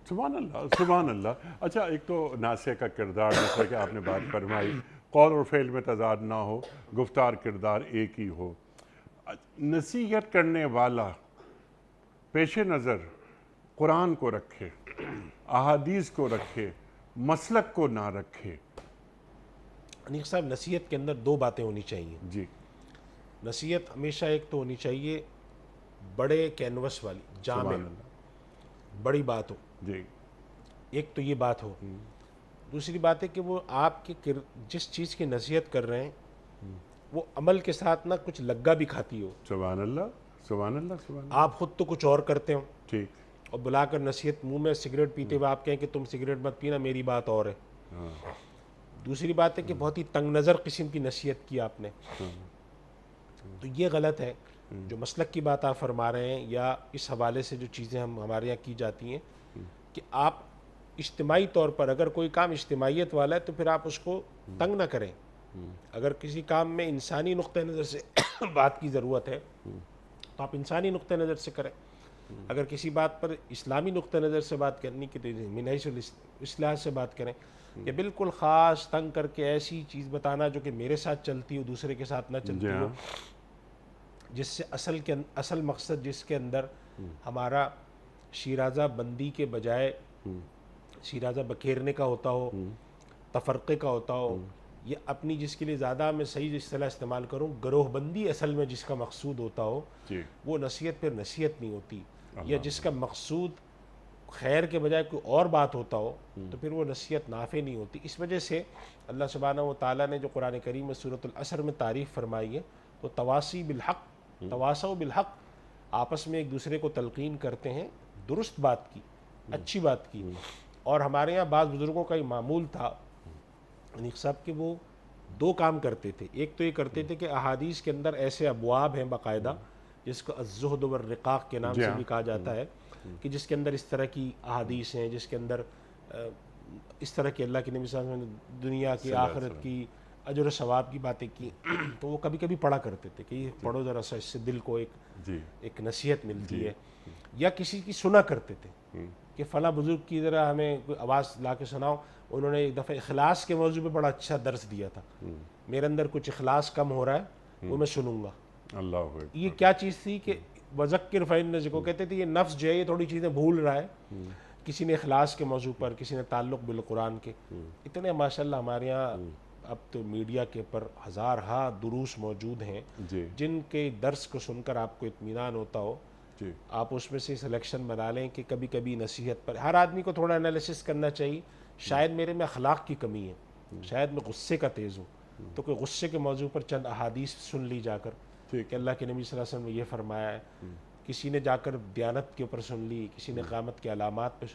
سبحان اللہ, سبحان اللہ. اچھا, ایک تو ناصح کا کردار جیسا کہ آپ نے بات فرمائی, قول اور فعل میں تضاد نہ ہو, گفتار کردار ایک ہی ہو. نصیحت کرنے والا پیش نظر قرآن کو رکھے, احادیث کو رکھے, مسلک کو نہ رکھے. انیق صاحب, نصیحت کے اندر دو باتیں ہونی چاہیے. جی. نصیحت ہمیشہ ایک تو ہونی چاہیے بڑے کینوس والی, جامع, بڑی بات ہو. جی. ایک تو یہ بات ہو. دوسری بات ہے کہ وہ آپ کے جس چیز کی نصیحت کر رہے ہیں وہ عمل کے ساتھ نہ کچھ لگا بھی کھاتی ہو. سبحان اللہ, سبحان اللہ, سبحان اللہ. آپ خود تو کچھ اور کرتے ہو, ٹھیک, اور بلا کر نصیحت, منہ میں سگریٹ پیتے ہوئے آپ کہیں کہ تم سگریٹ مت پینا, میری بات اور ہے. دوسری بات ہے کہ بہت ہی تنگ نظر قسم کی نصیحت کی آپ نے, تو یہ غلط ہے. جو مسلک کی بات آپ فرما رہے ہیں یا اس حوالے سے جو چیزیں ہمارے یہاں کی جاتی ہیں کہ آپ اجتماعی طور پر اگر کوئی کام اجتماعیت والا ہے تو پھر آپ اس کو تنگ نہ کریں. اگر کسی کام میں انسانی نقطہ نظر سے بات کی ضرورت ہے تو آپ انسانی نقطہ نظر سے کریں. اگر کسی بات پر اسلامی نقطہ نظر سے بات کرنی کی تو من حیث الاصلاح سے بات کریں. یا بالکل خاص تنگ کر کے ایسی چیز بتانا جو کہ میرے ساتھ چلتی ہو دوسرے کے ساتھ نہ چلتی ہو, جس سے اصل مقصد جس کے اندر ہمارا شیرازہ بندی کے بجائے شیرازہ بکھیرنے کا ہوتا ہو, تفرقے کا ہوتا ہو, یا اپنی جس کے لیے زیادہ میں صحیح اصطلاح استعمال کروں گروہ بندی اصل میں جس کا مقصود ہوتا ہو, وہ نصیحت پھر نصیحت نہیں ہوتی. یا جس کا مقصود خیر کے بجائے کوئی اور بات ہوتا ہو تو پھر وہ نصیحت نافع نہیں ہوتی. اس وجہ سے اللہ سبحانہ و تعالیٰ نے جو قرآن کریم میں سورۃ العصر میں تعریف فرمائی ہے تو تواصی بالحق, تواصوا بالحق, آپس میں ایک دوسرے کو تلقین کرتے ہیں درست بات کی, اچھی بات کی. اور ہمارے یہاں بعض بزرگوں کا یہ معمول تھا انیق صاحب کہ وہ دو کام کرتے تھے. ایک تو یہ کرتے تھے کہ احادیث کے اندر ایسے ابواب ہیں باقاعدہ جس کو الزہد والرقاق کے نام سے بھی کہا جاتا ہے, کہ جس کے اندر اس طرح کی احادیث ہیں, جس کے اندر اس طرح کی اللہ کے نبی صلی اللہ علیہ وسلم نے دنیا کی, آخرت کی, اجر و ثواب کی باتیں کی. تو وہ کبھی کبھی پڑھا کرتے تھے کہ یہ پڑھو ذرا سا, اس سے دل کو ایک نصیحت ملتی ہے. یا کسی کی سنا کرتے تھے کہ فلاں بزرگ کی ذرا ہمیں کوئی آواز لا کے سناؤ. انہوں نے ایک دفعہ اخلاص کے موضوع پہ بڑا اچھا درس دیا تھا, میرے اندر کچھ اخلاص کم ہو رہا ہے وہ میں سنوں گا. اللہ, یہ کیا چیز تھی کہ وذکر فإن الذکر, کہتے تھے یہ نفس جو ہے یہ تھوڑی چیزیں بھول رہا ہے. کسی نے اخلاص کے موضوع پر, کسی نے تعلق بالقرآن کے. اتنے ماشاءاللہ ہمارے یہاں اب تو میڈیا کے پر ہزارہا دروس موجود ہیں جن کے درس کو سن کر آپ کو اطمینان ہوتا ہو. آپ اس میں سے سلیکشن بنا لیں کہ کبھی کبھی نصیحت پر ہر آدمی کو تھوڑا انالیسس کرنا چاہیے. شاید میرے میں اخلاق کی کمی ہے, شاید میں غصے کا تیز ہوں, تو کوئی غصے کے موضوع پر چند احادیث سن لی جا کر کہ اللہ کے نبی صلی اللہ علیہ وسلم نے یہ فرمایا ہے. کسی نے جا کر دیانت کے اوپر سن لی, کسی نے قیامت کے علامات پہ.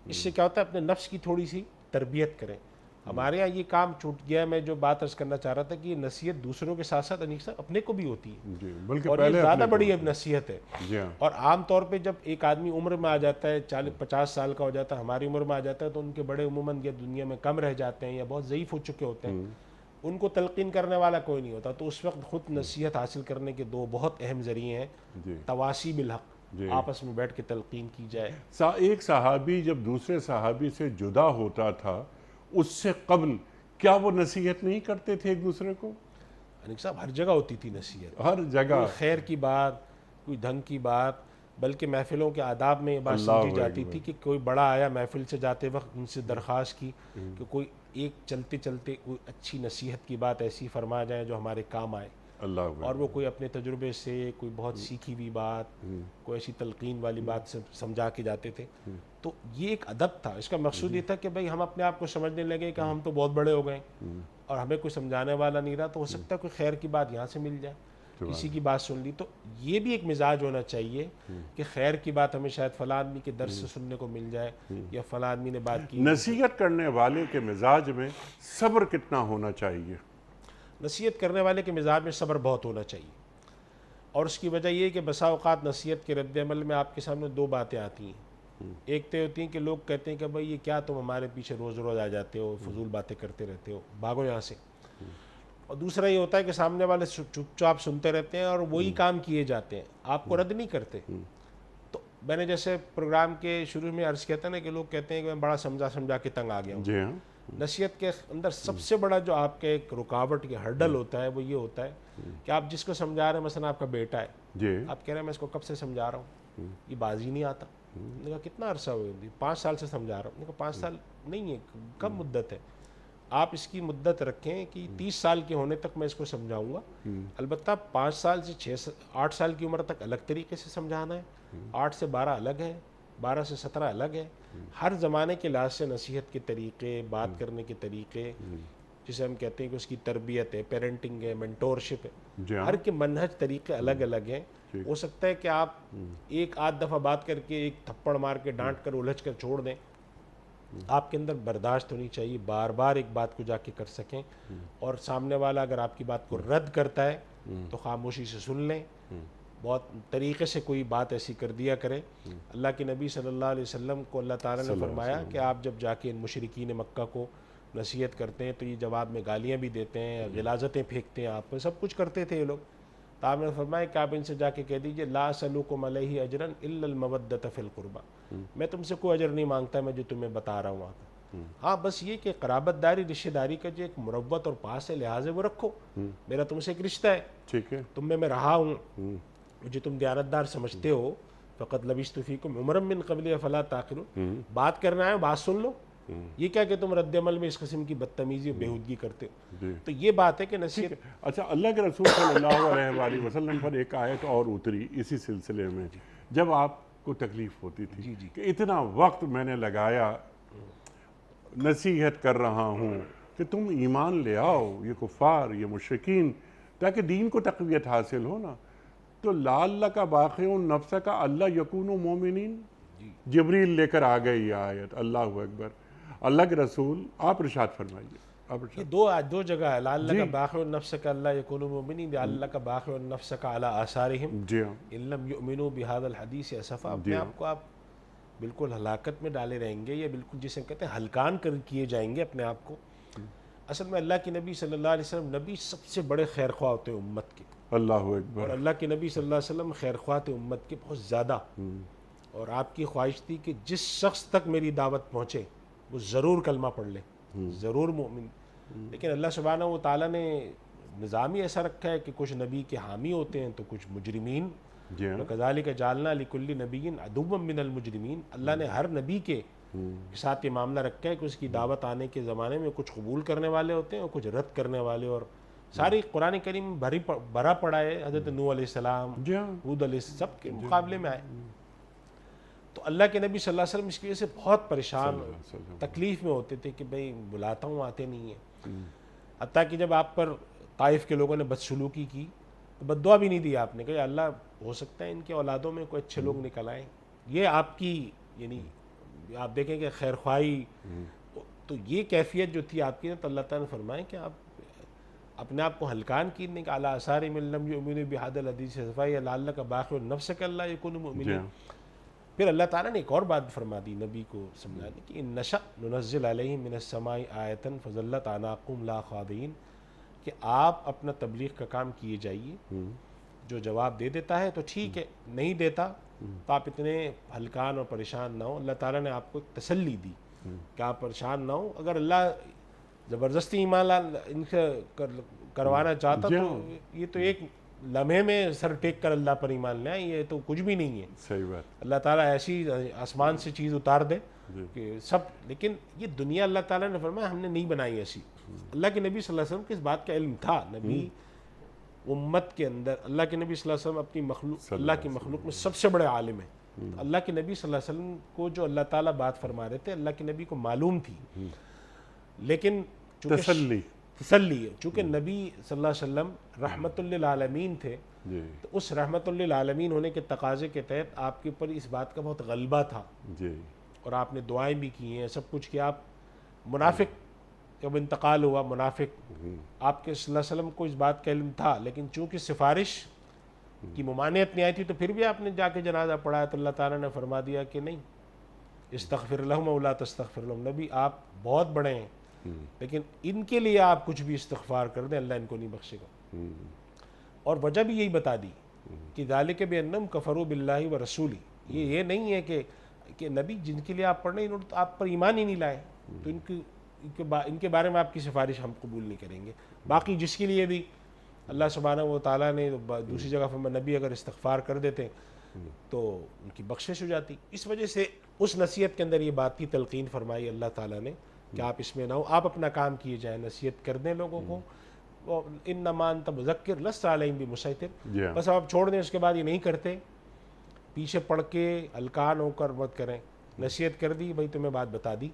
اس سے کیا ہوتا ہے, اپنے نفس کی تھوڑی سی تربیت کریں. ہمارے ہاں یہ کام چھوٹ گیا ہے. میں جو بات عرض کرنا چاہ رہا تھا کہ یہ نصیحت دوسروں کے ساتھ ساتھ انیق صاحب اپنے کو بھی ہوتی ہے, اور یہ زیادہ بڑی نصیحت ہے. اور عام طور پہ جب ایک آدمی عمر میں آ جاتا ہے, 40-50 سال کا ہو جاتا ہے, ہماری عمر میں آ جاتا ہے, تو ان کے بڑے عموماً یا دنیا میں کم رہ جاتے ہیں یا بہت ضعیف ہو چکے ہوتے ہیں, ان کو تلقین کرنے والا کوئی نہیں ہوتا. تو اس وقت خود نصیحت حاصل کرنے کے دو بہت اہم ذریعے ہیں, تواصی بالحق, آپس میں بیٹھ کے تلقین کی جائے. ایک صحابی جب دوسرے صحابی سے جدا ہوتا تھا اس سے قبل کیا وہ نصیحت نہیں کرتے تھے ایک دوسرے کو؟ انیق صاحب ہر جگہ ہوتی تھی نصیحت, ہر جگہ, کوئی خیر کی بات, کوئی ڈھنگ کی بات, بلکہ محفلوں کے آداب میں یہ بات سمجھی جاتی تھی کہ کوئی بڑا آیا محفل سے جاتے وقت ان سے درخواست کی کہ کوئی ایک چلتے چلتے کوئی اچھی نصیحت کی بات ایسی فرما جائے جو ہمارے کام آئے. اللہ اور وہ کوئی اپنے تجربے سے کوئی بہت سیکھی ہوئی بات، کوئی ایسی تلقین والی بات سے سمجھا کے جاتے تھے. تو یہ ایک ادب تھا. اس کا مقصود یہ تھا کہ بھئی ہم اپنے آپ کو سمجھنے لگے کہ ہم تو بہت بڑے ہو گئے اور ہمیں کوئی سمجھانے والا نہیں رہا، تو ہو سکتا ہے کوئی خیر کی بات یہاں سے مل جائے، کسی کی بات سن لی. تو یہ بھی ایک مزاج ہونا چاہیے کہ خیر کی بات ہمیں شاید فلاں آدمی کے درس سے سننے کو مل جائے، یا فلاں آدمی نے بات کی. نصیحت کرنے والے کے مزاج میں صبر کتنا ہونا چاہیے؟ نصیحت کرنے والے کے مزاج میں صبر بہت ہونا چاہیے. اور اس کی وجہ یہ ہے کہ بسا اوقات نصیحت کے رد عمل میں آپ کے سامنے دو باتیں آتی ہیں. ایک تو ہوتی ہیں کہ لوگ کہتے ہیں کہ بھئی یہ کیا تم ہمارے پیچھے روز روز آ جاتے ہو، فضول باتیں کرتے رہتے ہو، بھاگو یہاں سے. اور دوسرا یہ ہوتا ہے کہ سامنے والے چپ چاپ سنتے رہتے ہیں اور وہی کام کیے جاتے ہیں، آپ کو رد نہیں کرتے. تو میں نے جیسے پروگرام کے شروع میں عرض کیا تھا نا کہ لوگ کہتے ہیں کہ میں بڑا سمجھا کے تنگ آ گیا ہوں. جی ہاں. نصیحت کے اندر سب سے بڑا جو آپ کے ایک رکاوٹ یا ہرڈل ہوتا ہے وہ یہ ہوتا ہے کہ آپ جس کو سمجھا رہے ہیں، مثلا آپ کا بیٹا ہے، جی آپ کہہ رہے ہیں میں اس کو کب سے سمجھا رہا ہوں، یہ بازی نہیں آتا. میں نے کہا کتنا عرصہ ہو گیا؟ 5 سال سے سمجھا رہا ہوں. میں نے کہا 5 سال نہیں ہے، کم مدت ہے. آپ اس کی مدت رکھیں کہ 30 سال کے ہونے تک میں اس کو سمجھاؤں گا. البتہ 5 سال سے 8 سال کی عمر تک الگ طریقے سے سمجھانا ہے، 8 سے 12 الگ ہے، 12 سے 17 الگ ہے. ہر زمانے کے لحاظ سے نصیحت کے طریقے، بات کرنے کے طریقے، جسے ہم کہتے ہیں کہ اس کی تربیت ہے، پیرنٹنگ ہے، مینٹورشپ ہے، جی ہاں. ہر کے منہج طریقے الگ الگ ہیں. ہو سکتا ہے کہ آپ ایک آدھ دفعہ بات کر کے ایک تھپڑ مار کے ڈانٹ کر الجھ کر چھوڑ دیں. آپ کے اندر برداشت ہونی چاہیے، بار بار ایک بات کو جا کے کر سکیں. اور سامنے والا اگر آپ کی بات کو رد کرتا ہے تو خاموشی سے سن لیں. بہت طریقے سے کوئی بات ایسی کر دیا کرے. اللہ کے نبی صلی اللہ علیہ وسلم کو اللہ تعالیٰ نے فرمایا کہ آپ جب جا کے ان مشرکین مکہ کو نصیحت کرتے ہیں تو یہ جواب میں گالیاں بھی دیتے ہیں، غلاظتیں پھینکتے ہیں آپ پہ، سب کچھ کرتے تھے یہ لوگ. تو آپ نے فرمایا کہ آپ ان سے جا کے کہہ دیجئے لا اسألکم علیہ اجرا الا المودۃ فی القربى، میں تم سے کوئی اجر نہیں مانگتا، میں جو تمہیں بتا رہا ہوں آپ. ہاں بس یہ کہ قرابت داری، رشتہ داری کا جو ایک مروت اور پاس ہے، لحاظ ہے وہ رکھو. میرا تم سے ایک رشتہ ہے، ٹھیک ہے. تم میں رہا ہوں، مجھے تم دیانتدار سمجھتے ہو. فقد لبثت فیکم عمرا من قبل افلا تعقلون. بات کرنا ہے بات سن لو. یہ کیا کہ تم رد عمل میں اس قسم کی بدتمیزی اور بےہودگی کرتے ہو. تو یہ بات ہے کہ نصیحت. اچھا، اللہ کے رسول صلی اللہ علیہ وآلہ وسلم پر ایک آیت اور اتری اسی سلسلے میں، جب آپ کو تکلیف ہوتی تھی کہ اتنا وقت میں نے لگایا، نصیحت کر رہا ہوں کہ تم ایمان لے آؤ، یہ کفار، یہ مشرکین، تاکہ دین کو تقویت حاصل ہو نا. تو لعلک باخع نفسک الا یکونوا مومنین، جبریل لے کر آ گئی یہ آیت. اللہ اکبر. اللہ کے رسول آپ ارشاد فرمائیے. یہ دو جگہ ہے، لعلک باخع نفسک الا یکونوا مومنین، لعلک باخع نفسک علی آثارہم جی ہاں. ان لم یؤمنوا بہذا الحدیث اسفا. اپنے آپ کو آپ بالکل ہلاکت میں ڈالے رہیں گے، یا بالکل جسے کہتے ہیں ہلکان کیے جائیں گے اپنے آپ کو. اصل میں اللہ کے نبی صلی اللہ علیہ وسلم نبی سب سے بڑے خیر خواہ ہوتے ہیں امت کے. اللہ اکبر. اور اللہ کے نبی صلی اللہ علیہ وسلم خیر خواہ تھے امت کے بہت زیادہ. اور آپ کی خواہش تھی کہ جس شخص تک میری دعوت پہنچے وہ ضرور کلمہ پڑھ لے، ضرور مومن. لیکن اللہ سبحانہ و تعالیٰ نے نظام ہی ایسا رکھا ہے کہ کچھ نبی کے حامی ہوتے ہیں تو کچھ مجرمین. وَكَذَلِكَ جَعَلْنَا لِكُلِّ نَبِيٍّ عَدُوًّا مِّنَ الْمُجْرِمِينَ. اللہ نے ہر نبی کے ساتھ یہ معاملہ رکھا ہے کہ اس کی دعوت آنے کے زمانے میں کچھ قبول کرنے والے ہوتے ہیں اور کچھ رد کرنے والے. اور ساری قرآن کریم بھرا پڑا ہے حضرت نوح علیہ السلام، ہود علیہ السلام، سب کے مقابلے میں آئے. تو اللہ کے نبی صلی اللہ علیہ وسلم اس کی وجہ سے بہت پریشان، تکلیف میں ہوتے تھے کہ بھئی بلاتا ہوں آتے نہیں ہیں. حتیٰ کہ جب آپ پر طائف کے لوگوں نے بدسلوکی کی تو بد دعا بھی نہیں دی آپ نے، کہ اللہ ہو سکتا ہے ان کے اولادوں میں کوئی اچھے لوگ نکل آئیں. یہ آپ کی یعنی آپ دیکھیں کہ خیر خواہی. تو یہ کیفیت جو تھی آپ کی، تو اللہ تعالیٰ نے فرمایا کہ آپ اپنے آپ کو ہلکان کینے کہ علی آثارہم ان لم یؤمنوا بہذا الحدیث اسفا لعلک باخع نفسک الا یکونوا مؤمنین. پھر اللہ تعالیٰ نے ایک اور بات فرما دی نبی کو سمجھانے کی، ان نشأ ننزل علیہم من السماء آیۃ فظلت اعناقہم لا خاضعین، کہ آپ اپنا تبلیغ کا کام کیے جائیے. جو جواب دے دیتا ہے تو ٹھیک ہے، نہیں دیتا تو آپ اتنے ہلکان اور پریشان نہ ہو. اللہ تعالیٰ نے آپ کو ایک تسلی دی کہ آپ پریشان نہ ہو. اگر اللہ زبردستی ایمان ان سے کروانا چاہتا تو یہ تو ایک لمحے میں سر ٹیک کر اللہ پر ایمان لے آئیں، یہ تو کچھ بھی نہیں ہے. صحیح بات. اللہ تعالیٰ ایسی آسمان سے چیز اتار دے کہ سب. لیکن یہ دنیا اللہ تعالیٰ نے فرمایا ہم نے نہیں بنائی ایسی. اللہ کے نبی صلی اللہ علیہ وسلم کو اس بات کا علم تھا. نبی امت کے اندر اللہ کے نبی صلی اللہ علیہ وسلم اپنی مخلوق اللہ کی مخلوق میں سب سے بڑے عالم ہیں. تو اللہ کے نبی صلی اللہ علیہ وسلم کو جو اللہ تعالیٰ بات فرما رہے تھے اللہ کے نبی کو معلوم تھی, لیکن تسلی ہے چونکہ نبی صلی اللہ علیہ وسلم رحمت للعالمین تھے, تو اس رحمت للعالمین ہونے کے تقاضے کے تحت آپ کے اوپر اس بات کا بہت غلبہ تھا, اور آپ نے دعائیں بھی کی ہیں, سب کچھ کیا. آپ منافق جب انتقال ہوا, منافق آپ کے صلی اللہ علیہ وسلم کو اس بات کا علم تھا, لیکن چونکہ سفارش کی ممانعت نہیں آئی تھی تو پھر بھی آپ نے جا کے جنازہ پڑھایا, تو اللہ تعالیٰ نے فرما دیا کہ نہیں, استغفر لہم او لا تستغفر لہم, نبی آپ بہت بڑے ہیں لیکن ان کے لیے آپ کچھ بھی استغفار کر دیں, اللہ ان کو نہیں بخشے گا. اور وجہ بھی یہی بتا دی کہ ذالک بانہم کفروا باللہ ورسولہ, یہ نہیں ہے کہ نبی جن کے لیے آپ پڑھ رہے ہیں انہوں نے آپ پر ایمان ہی نہیں لائے, تو ان کے بارے میں آپ کی سفارش ہم قبول نہیں کریں گے. باقی جس کے لیے بھی اللہ سبحانہ و تعالیٰ نے دوسری جگہ فرمایا نبی اگر استغفار کر دیتے تو ان کی بخشش ہو جاتی. اس وجہ سے اس نصیحت کے اندر یہ بات کی تلقین فرمائی اللہ تعالیٰ نے کہ آپ اس میں نہ ہو, آپ اپنا کام کیے جائیں, نصیحت کر دیں لوگوں کو. انما انت مذکر لست علیہم بمسیطر, بس آپ چھوڑ دیں, اس کے بعد یہ نہیں کرتے پیچھے پڑھ کے ہلکان ہو کر مت کریں. نصیحت کر دی بھائی, تمہیں بات بتا دی.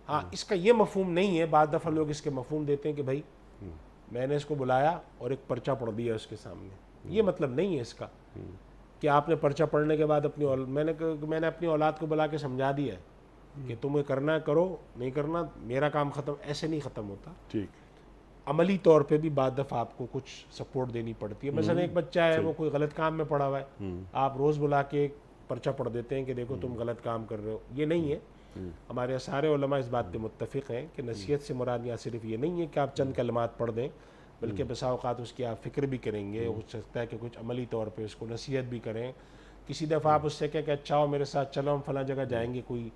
ہاں اس کا یہ مفہوم نہیں ہے, بعض دفعہ لوگ اس کے مفہوم دیتے ہیں کہ بھائی میں نے اس کو بلایا اور ایک پرچہ پڑھ دیا اس کے سامنے. یہ مطلب نہیں ہے اس کا کہ آپ نے پرچہ پڑھنے کے بعد میں نے اپنی اولاد کو بلا کے سمجھا دیا ہے کہ تمہیں کرنا ہے کرو, نہیں کرنا میرا کام ختم. ایسے نہیں ختم ہوتا. عملی طور پہ بھی بعض دفعہ آپ کو کچھ سپورٹ دینی پڑتی ہے. مثلا ایک بچہ ہے وہ کوئی غلط کام میں پڑا ہوا ہے, آپ روز بلا کے ایک پرچہ پڑھ دیتے ہیں کہ دیکھو تم غلط کام کر رہے ہو. یہ نہیں ہے. ہمارے سارے علماء اس بات پہ متفق ہیں کہ نصیحت سے مراد یا صرف یہ نہیں ہے کہ آپ چند کلمات پڑھ دیں, بلکہ بسا اوقات اس کی آپ فکر بھی کریں گے. ہو سکتا ہے کہ کچھ عملی طور پہ اس کو نصیحت بھی کریں. کسی دفعہ آپ اس سے کہیں کہ اچھا ہو میرے ساتھ چلو ہم فلاں جگہ جائیں گے, کوئی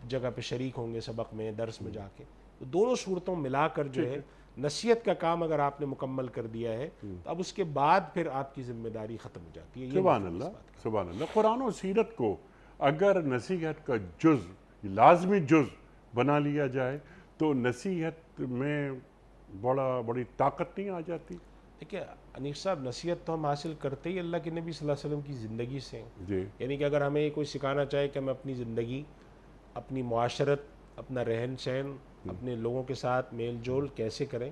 جگہ پہ شریک ہوں گے سبق میں, درس میں جا کے. تو دونوں صورتوں ملا کر جو ہے نصیحت کا کام اگر آپ نے مکمل کر دیا ہے تو اب اس کے بعد پھر آپ کی ذمہ داری ختم ہو جاتی ہے. سبحان اللہ, سبحان اللہ. قرآن و سیرت کو اگر نصیحت کا جز, لازمی جز بنا لیا جائے تو نصیحت میں بڑی طاقت نہیں آ جاتی. دیکھیں انیس صاحب, نصیحت تو ہم حاصل کرتے ہی اللہ کے نبی صلی اللہ علیہ وسلم کی زندگی سے ہیں. یعنی کہ اگر ہمیں کوئی سکھانا چاہے کہ ہم اپنی زندگی, اپنی معاشرت, اپنا رہن سہن, اپنے لوگوں کے ساتھ میل جول کیسے کریں,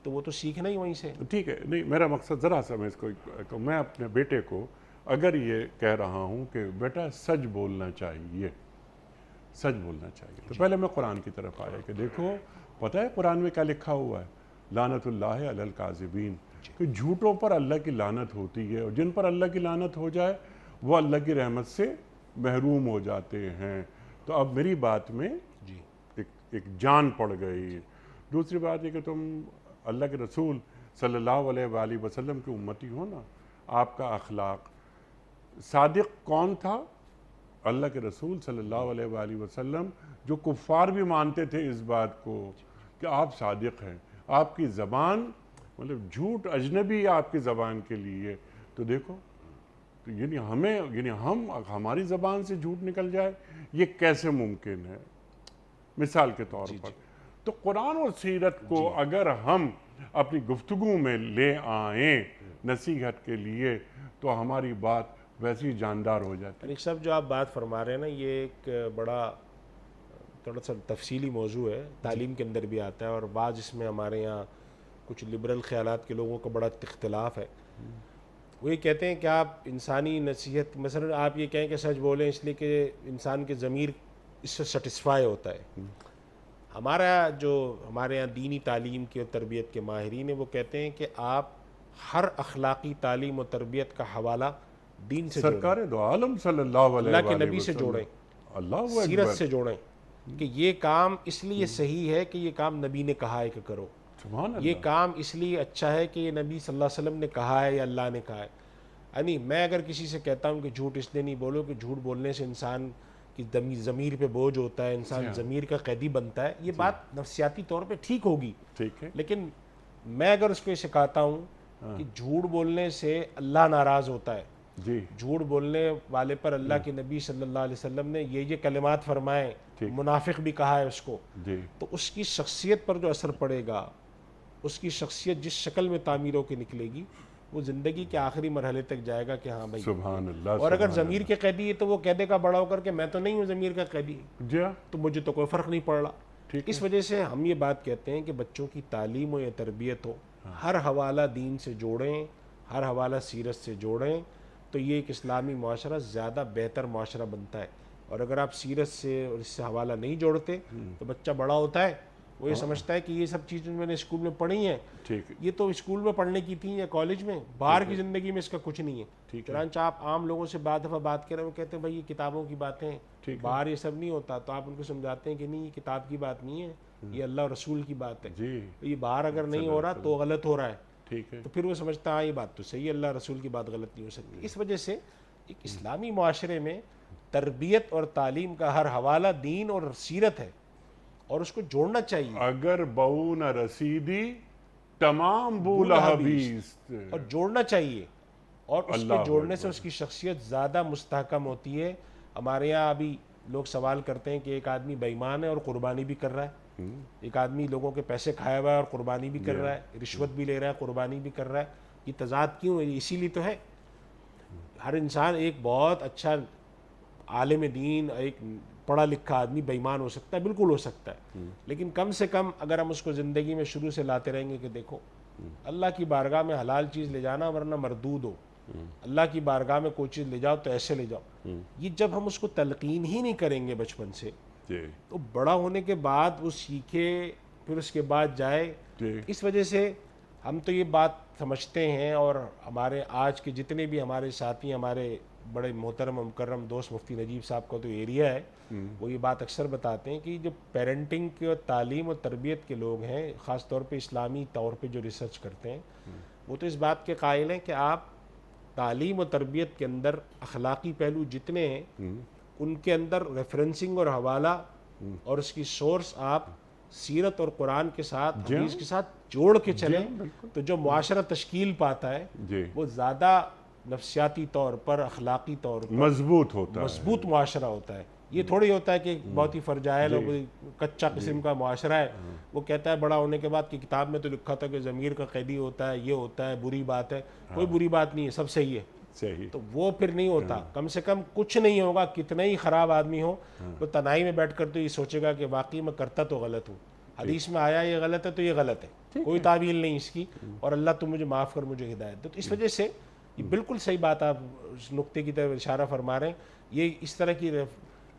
تو وہ تو سیکھنا ہی وہیں سے. ٹھیک ہے, نہیں میرا مقصد ذرا سا میں اس کو, میں اپنے بیٹے کو اگر یہ کہہ رہا ہوں کہ بیٹا سچ بولنا چاہیے, سچ بولنا چاہیے, تو پہلے میں قرآن کی طرف آیا کہ دیکھو پتہ ہے قرآن میں کیا لکھا ہوا ہے, لعنت اللہ علی الکاذبین, کہ جھوٹوں پر اللہ کی لعنت ہوتی ہے, اور جن پر اللہ کی لعنت ہو جائے وہ اللہ کی رحمت سے محروم ہو جاتے ہیں. تو اب میری بات میں ایک جان پڑ گئی. دوسری بات یہ کہ تم اللہ کے رسول صلی اللہ علیہ وآلہ وسلم کی امتی ہو نا, آپ کا اخلاق, صادق کون تھا؟ اللہ کے رسول صلی اللہ علیہ وآلہ وسلم, جو کفار بھی مانتے تھے اس بات کو کہ آپ صادق ہیں. آپ کی زبان مطلب جھوٹ اجنبی ہے آپ کی زبان کے لیے. تو دیکھو تو یعنی ہماری زبان سے جھوٹ نکل جائے, یہ کیسے ممکن ہے؟ مثال کے طور پر تو قرآن اور سیرت کو اگر ہم اپنی گفتگو میں لے آئیں نصیحت کے لیے تو ہماری بات ویسی جاندار ہو جاتی ہے. ایک صاحب جو آپ بات فرما رہے ہیں نا, یہ ایک بڑا تھوڑا سا تفصیلی موضوع ہے, تعلیم کے اندر بھی آتا ہے, اور بعض اس میں ہمارے یہاں کچھ لبرل خیالات کے لوگوں کا بڑا اختلاف ہے. وہ یہ کہتے ہیں کہ آپ انسانی نصیحت, مثلا آپ یہ کہیں کہ سچ بولیں اس لیے کہ انسان کے ضمیر اس سے سیٹسفائی ہوتا ہے. ہمارے یہاں دینی تعلیم کی اور تربیت کے ماہرین ہیں, وہ کہتے ہیں کہ آپ ہر اخلاقی تعلیم و تربیت کا حوالہ دین سے جوڑیں, سرکار دو عالم صلی اللہ علیہ اللہ کے نبی سے جوڑیں, سیرت سے جوڑیں, کہ یہ کام اس لیے صحیح ہے کہ یہ کام نبی نے کہا ہے کہ کرو, یہ کام اس لیے اچھا ہے کہ یہ نبی صلی اللہ علیہ وسلم نے کہا ہے یا اللہ نے کہا ہے. یعنی میں اگر کسی سے کہتا ہوں کہ جھوٹ اس لیے نہیں بولو کہ جھوٹ بولنے سے انسان کی ضمیر پہ بوجھ ہوتا ہے, انسان ضمیر کا قیدی بنتا ہے, یہ بات نفسیاتی طور پہ ٹھیک ہوگی, لیکن میں اگر اس کو یہ سکھاتا ہوں کہ جھوٹ بولنے سے اللہ ناراض ہوتا ہے, جھوٹ بولنے والے پر اللہ کے نبی صلی اللہ علیہ وسلم نے یہ کلمات فرمائے, منافق بھی کہا ہے اس کو, تو اس کی شخصیت پر جو اثر پڑے گا, اس کی شخصیت جس شکل میں تعمیر ہو کے نکلے گی وہ زندگی کے آخری مرحلے تک جائے گا کہ ہاں بھائی. سبحان اللہ. اور اگر ضمیر کے قیدی ہے تو وہ کہہ دے گا بڑا ہو کر کہ میں تو نہیں ہوں ضمیر کا قیدی, جی تو مجھے تو کوئی فرق نہیں پڑ رہا. اس وجہ سے ہم یہ بات کہتے ہیں کہ بچوں کی تعلیم ہو یا تربیت ہو, ہر حوالہ دین سے جوڑیں, ہر حوالہ سیرت سے جوڑیں, تو یہ ایک اسلامی معاشرہ زیادہ بہتر معاشرہ بنتا ہے. اور اگر آپ سیرت سے اور اس سے حوالہ نہیں جوڑتے تو بچہ بڑا ہوتا ہے وہ یہ سمجھتا ہے کہ یہ سب چیزیں میں نے اسکول میں پڑھی ہیں, یہ تو اسکول میں پڑھنے کی تھیں یا کالج میں, باہر کی زندگی میں اس کا کچھ نہیں ہے. چنانچہ آپ عام لوگوں سے بعض دفعہ بات کریں, وہ کہتے ہیں بھائی یہ کتابوں کی باتیں ہیں, باہر یہ سب نہیں ہوتا. تو آپ ان کو سمجھاتے ہیں کہ نہیں, یہ کتاب کی بات نہیں ہے, یہ اللہ اور رسول کی بات ہے. یہ باہر اگر نہیں ہو رہا تو غلط ہو رہا ہے. تو پھر وہ سمجھتا ہے یہ بات تو صحیح ہے, اللہ رسول کی بات غلط نہیں ہو سکتی. اس وجہ سے ایک اسلامی معاشرے میں تربیت اور تعلیم کا ہر حوالہ دین اور سیرت ہے, اور اس کو جوڑنا چاہیے. اگر بہو نہ رسیدی تمام بولا حبیث, اور جوڑنا چاہیے, اور اس کے جوڑنے سے اس کی شخصیت زیادہ مستحکم ہوتی ہے. ہمارے یہاں ابھی لوگ سوال کرتے ہیں کہ ایک آدمی بے ایمان ہے اور قربانی بھی کر رہا ہے, ایک آدمی لوگوں کے پیسے کھایا ہوا ہے اور قربانی بھی کر رہا ہے, رشوت بھی لے رہا ہے, قربانی بھی کر رہا ہے. یہ تضاد کیوں ہے؟ اسی لیے تو ہے. ہر انسان ایک بہت اچھا عالم دین, ایک پڑھا لکھا آدمی بے ایمان ہو سکتا ہے, بالکل ہو سکتا ہے, لیکن کم سے کم اگر ہم اس کو زندگی میں شروع سے لاتے رہیں گے کہ دیکھو اللہ کی بارگاہ میں حلال چیز لے جانا ورنہ مردود ہو, اللہ کی بارگاہ میں کوئی چیز لے جاؤ تو ایسے لے جاؤ. یہ جب ہم اس کو تلقین ہی نہیں کریں گے بچپن سے, تو بڑا ہونے کے بعد وہ سیکھے, پھر اس کے بعد جائے. اس وجہ سے ہم تو یہ بات سمجھتے ہیں, اور ہمارے آج کے جتنے بھی ہمارے ساتھی, ہمارے بڑے محترم و مکرم دوست مفتی نجیب صاحب کا تو ایریا ہے, وہ یہ بات اکثر بتاتے ہیں کہ جو پیرنٹنگ کے تعلیم و تربیت کے لوگ ہیں, خاص طور پہ اسلامی طور پہ جو ریسرچ کرتے ہیں, وہ تو اس بات کے قائل ہیں کہ آپ تعلیم و تربیت کے اندر اخلاقی پہلو جتنے ہیں ان کے اندر ریفرنسنگ اور حوالہ اور اس کی سورس آپ سیرت اور قرآن کے ساتھ, حدیث کے ساتھ جوڑ کے چلیں, تو جو معاشرہ تشکیل پاتا ہے وہ زیادہ نفسیاتی طور پر, اخلاقی طور پر مضبوط معاشرہ ہوتا ہے. یہ تھوڑی ہوتا ہے کہ بہت ہی فرجائل اور کچا قسم کا معاشرہ ہے. وہ کہتا ہے بڑا ہونے کے بعد کہ کتاب میں تو لکھا تھا کہ ضمیر کا قیدی ہوتا ہے, یہ ہوتا ہے, بری بات ہے. کوئی بری بات نہیں ہے, سب صحیح ہے. تو وہ پھر نہیں ہوتا. کم سے کم کچھ نہیں ہوگا, کتنا ہی خراب آدمی ہو تو تنہائی میں بیٹھ کر تو یہ سوچے گا کہ واقعی میں کرتا تو غلط ہوں, حدیث میں آیا یہ غلط ہے تو یہ غلط ہے, کوئی تعویل نہیں اس کی, اور اللہ تم مجھے معاف کر, مجھے ہدایت دے. تو اس وجہ سے یہ بالکل صحیح بات, آپ اس نقطے کی طرف اشارہ فرما رہے ہیں. یہ اس طرح کی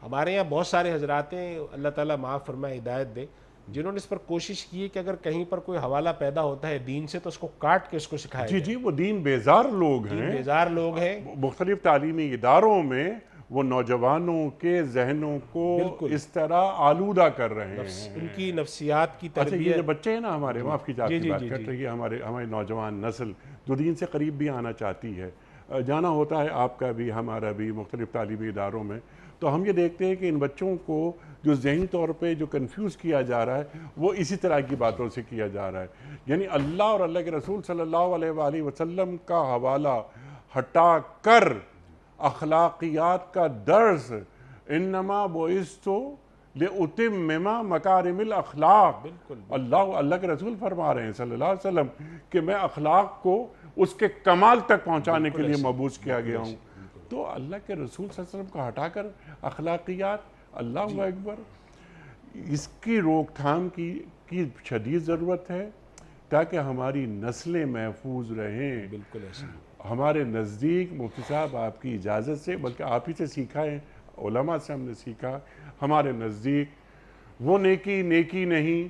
ہمارے یہاں بہت سارے حضرات ہیں, اللہ تعالیٰ معاف فرمائے, ہدایت دے, جنہوں نے اس پر کوشش کی ہے کہ اگر کہیں پر کوئی حوالہ پیدا ہوتا ہے دین سے تو اس کو کاٹ کے اس کو سکھایا جائے. جی وہ دین بیزار لوگ ہیں, بیزار لوگ ہیں. مختلف تعلیمی اداروں میں وہ نوجوانوں کے ذہنوں کو اس طرح آلودہ کر رہے ہیں, ان کی نفسیات کی تربیت. یہ جو بچے ہیں نا ہمارے, معاف کی جاتی بات کر رہی ہے, ہماری نوجوان نسل جو دین سے قریب بھی آنا چاہتی ہے, جانا ہوتا ہے آپ کا بھی ہمارا بھی مختلف تعلیمی اداروں میں, تو ہم یہ دیکھتے ہیں کہ ان بچوں کو جو ذہنی طور پہ جو کنفیوز کیا جا رہا ہے وہ اسی طرح کی باتوں سے کیا جا رہا ہے. یعنی اللہ اور اللہ کے رسول صلی اللہ علیہ وآلہ وسلم کا حوالہ ہٹا کر اخلاقیات کا درس, انما بعثت لأتمم مکارم الاخلاق, اللہ کے رسول فرما رہے ہیں صلی اللہ علیہ وسلم کہ میں اخلاق کو اس کے کمال تک پہنچانے کے لیے مبعوث کیا گیا ہوں. تو اللہ کے رسول صلی اللہ علیہ وسلم کو ہٹا کر اخلاقیات, اللہ اکبر, اس کی روک تھام کی شدید ضرورت ہے تاکہ ہماری نسلیں محفوظ رہیں. بالکل ایسا ہمارے نزدیک مفتی صاحب آپ کی اجازت سے, بلکہ آپ ہی سے سیکھا ہے, علماء سے ہم نے سیکھا, ہمارے نزدیک وہ نیکی نہیں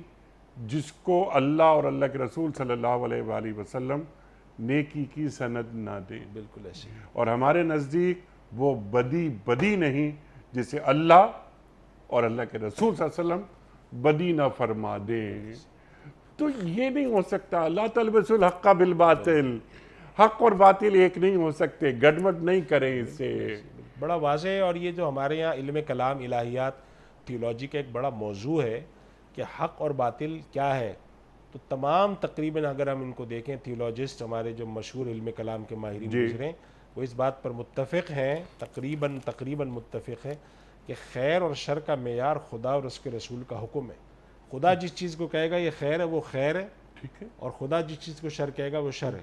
جس کو اللہ اور اللہ کے رسول صلی اللہ علیہ وآلہ وسلم نیکی کی سند نہ دیں. بالکل ایسے. اور ہمارے نزدیک وہ بدی نہیں جسے اللہ اور اللہ کے رسول صلی اللہ علیہ وسلم بدی نہ فرما دیں. تو یہ نہیں ہو سکتا, لا تلبسوا الحق بالباطل, حق اور باطل ایک نہیں ہو سکتے, گڑبڑ نہیں کریں اس سے. بڑا واضح ہے. اور یہ جو ہمارے یہاں علم کلام, الہیات, تھیولوجی کا ایک بڑا موضوع ہے کہ حق اور باطل کیا ہے, تو تمام تقریباً اگر ہم ان کو دیکھیں, تھیولوجسٹ ہمارے جو مشہور علم کلام کے ماہرین گزرے وہ اس بات پر متفق ہیں, تقریباً متفق ہیں کہ خیر اور شر کا معیار خدا اور اس کے رسول کا حکم ہے. خدا جس چیز کو کہے گا یہ خیر ہے وہ خیر ہے, اور خدا جس چیز کو شر کہے گا وہ شر ہے.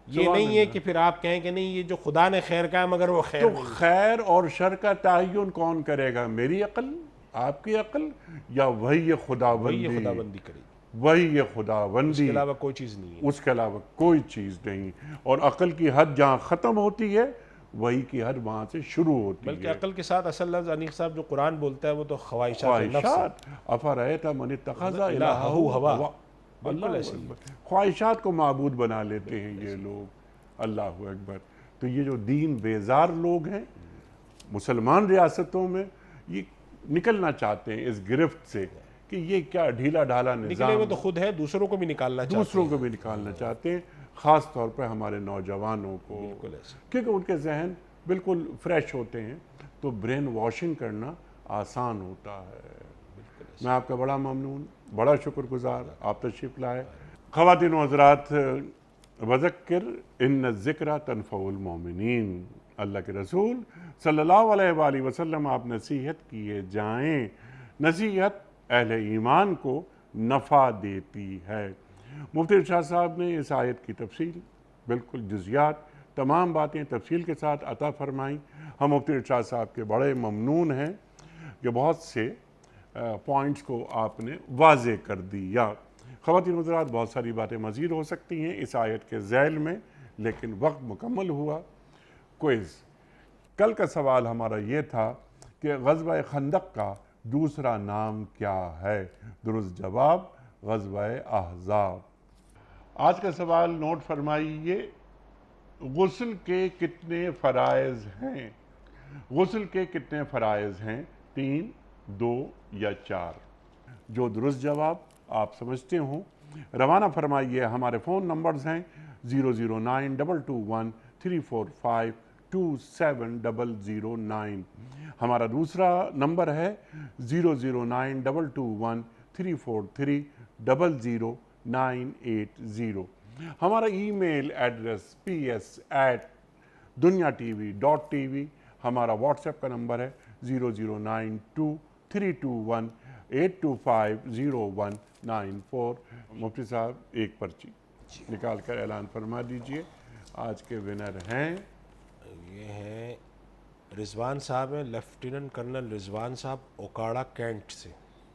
یہ نہیں ہے کہ پھر آپ کہیں کہ نہیں یہ جو خدا نے خیر کہا مگر وہ خیر تو نہیں۔ خیر اور شر کا تعین کون کرے گا؟ میری عقل، آپ کی عقل، یا وہی خداوندی؟ وہی خدا بندی کرے گی، وہی اس خداوندی، کے علاوہ کوئی چیز نہیں ہے۔ اس کے علاوہ کوئی چیز نہیں۔ اور عقل کی حد جہاں ختم ہوتی ہے وہی کی حد وہاں سے شروع ہوتی بلکہ ہے۔ عقل کے ساتھ اصل لفظ انیق صاحب جو قرآن بولتا ہے وہ تو خواہشات نفس ہے۔ خواہشات، افرأیت من اتخذ الہہ ہوا، ہوا، بالکل اللہ ایسے ہی۔ اکبر، خواہشات کو معبود بنا لیتے ہیں یہ لوگ، اللہ اکبر۔ تو یہ جو دین بیزار لوگ ہیں مسلمان ریاستوں میں، یہ نکلنا چاہتے ہیں اس گرفت سے کہ یہ کیا ڈھیلا ڈھالا نکلے نظام، ہوئے تو خود ہے، دوسروں کو بھی نکالنا چاہتے ہیں۔ دوسروں کو بھی نکالنا چاہتے ہیں، خاص طور پہ ہمارے نوجوانوں کو، بالکل ایسے۔ کیونکہ ان کے ذہن بالکل فریش ہوتے ہیں تو برین واشنگ کرنا آسان ہوتا ہے۔ میں آپ کا بڑا ممنون، بڑا شکر گزار، آپ تشریف لائے۔ خواتین و حضرات، وذکر ان الذکر تنفع المؤمنین، اللہ کے رسول صلی اللہ علیہ وآلہ وسلم آپ نصیحت کیے جائیں، نصیحت اہل ایمان کو نفع دیتی ہے۔ مفتی ارشاد صاحب نے اس آیت کی تفصیل، بالکل جزیات، تمام باتیں تفصیل کے ساتھ عطا فرمائیں۔ ہم مفتی ارشاد صاحب کے بڑے ممنون ہیں کہ بہت سے پوائنٹس کو آپ نے واضح کر دیا۔ خواتین حضرات، بہت ساری باتیں مزید ہو سکتی ہیں اس آیت کے ذیل میں، لیکن وقت مکمل ہوا۔ کوئز، کل کا سوال ہمارا یہ تھا کہ غزوہ خندق کا دوسرا نام کیا ہے؟ درست جواب غزوہ احزاب۔ آج کا سوال نوٹ فرمائیے، غسل کے کتنے فرائض ہیں؟ غسل کے کتنے فرائض ہیں؟ 3، 2 یا 4؟ جو درست جواب آپ سمجھتے ہوں روانہ فرمائیے۔ ہمارے فون نمبرز ہیں 0092213452709، ہمارا دوسرا نمبر ہے 009222343000980، ہمارا ای میل ایڈریس ps@duniatv.tv، ہمارا واٹس ایپ کا نمبر ہے 009232182509194۔ مفتی صاحب ایک پرچی نکال کر اعلان فرما دیجئے۔ آج کے ونر ہیں، یہ ہیں رضوان صاحب ہیں، لیفٹیننٹ کرنل رضوان صاحب اوکاڑا کینٹ سے۔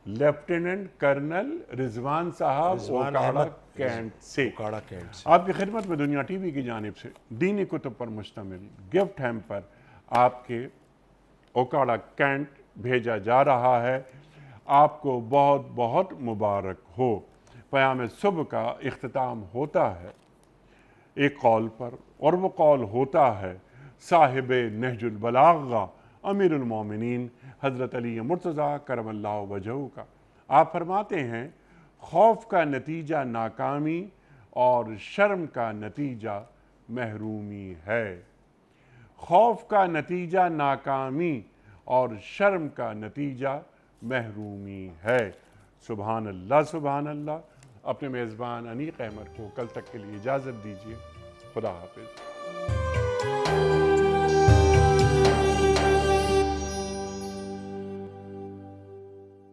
لیفٹیننٹ کرنل رضوان صاحب رضوان اوکاڑا احمد کینٹ سے۔ اوکاڑا کینٹ سے۔ آپ کی خدمت میں دنیا ٹی وی کی جانب سے دینی کتب پر مشتمل گفٹ ہیمپر آپ کے اوکاڑا کینٹ بھیجا جا رہا ہے۔ آپ کو بہت بہت مبارک ہو۔ پیام صبح کا اختتام ہوتا ہے ایک قول پر، اور وہ قول ہوتا ہے صاحب نہج البلاغہ امیر المومنین حضرت علی مرتضیٰ کرم اللہ وجہہ کا۔ آپ فرماتے ہیں، خوف کا نتیجہ ناکامی اور شرم کا نتیجہ محرومی ہے۔ خوف کا نتیجہ ناکامی اور شرم کا نتیجہ محرومی ہے۔ سبحان اللہ، سبحان اللہ۔ اپنے میزبان انیق احمد کو کل تک کے لیے اجازت دیجیے۔ خدا حافظ۔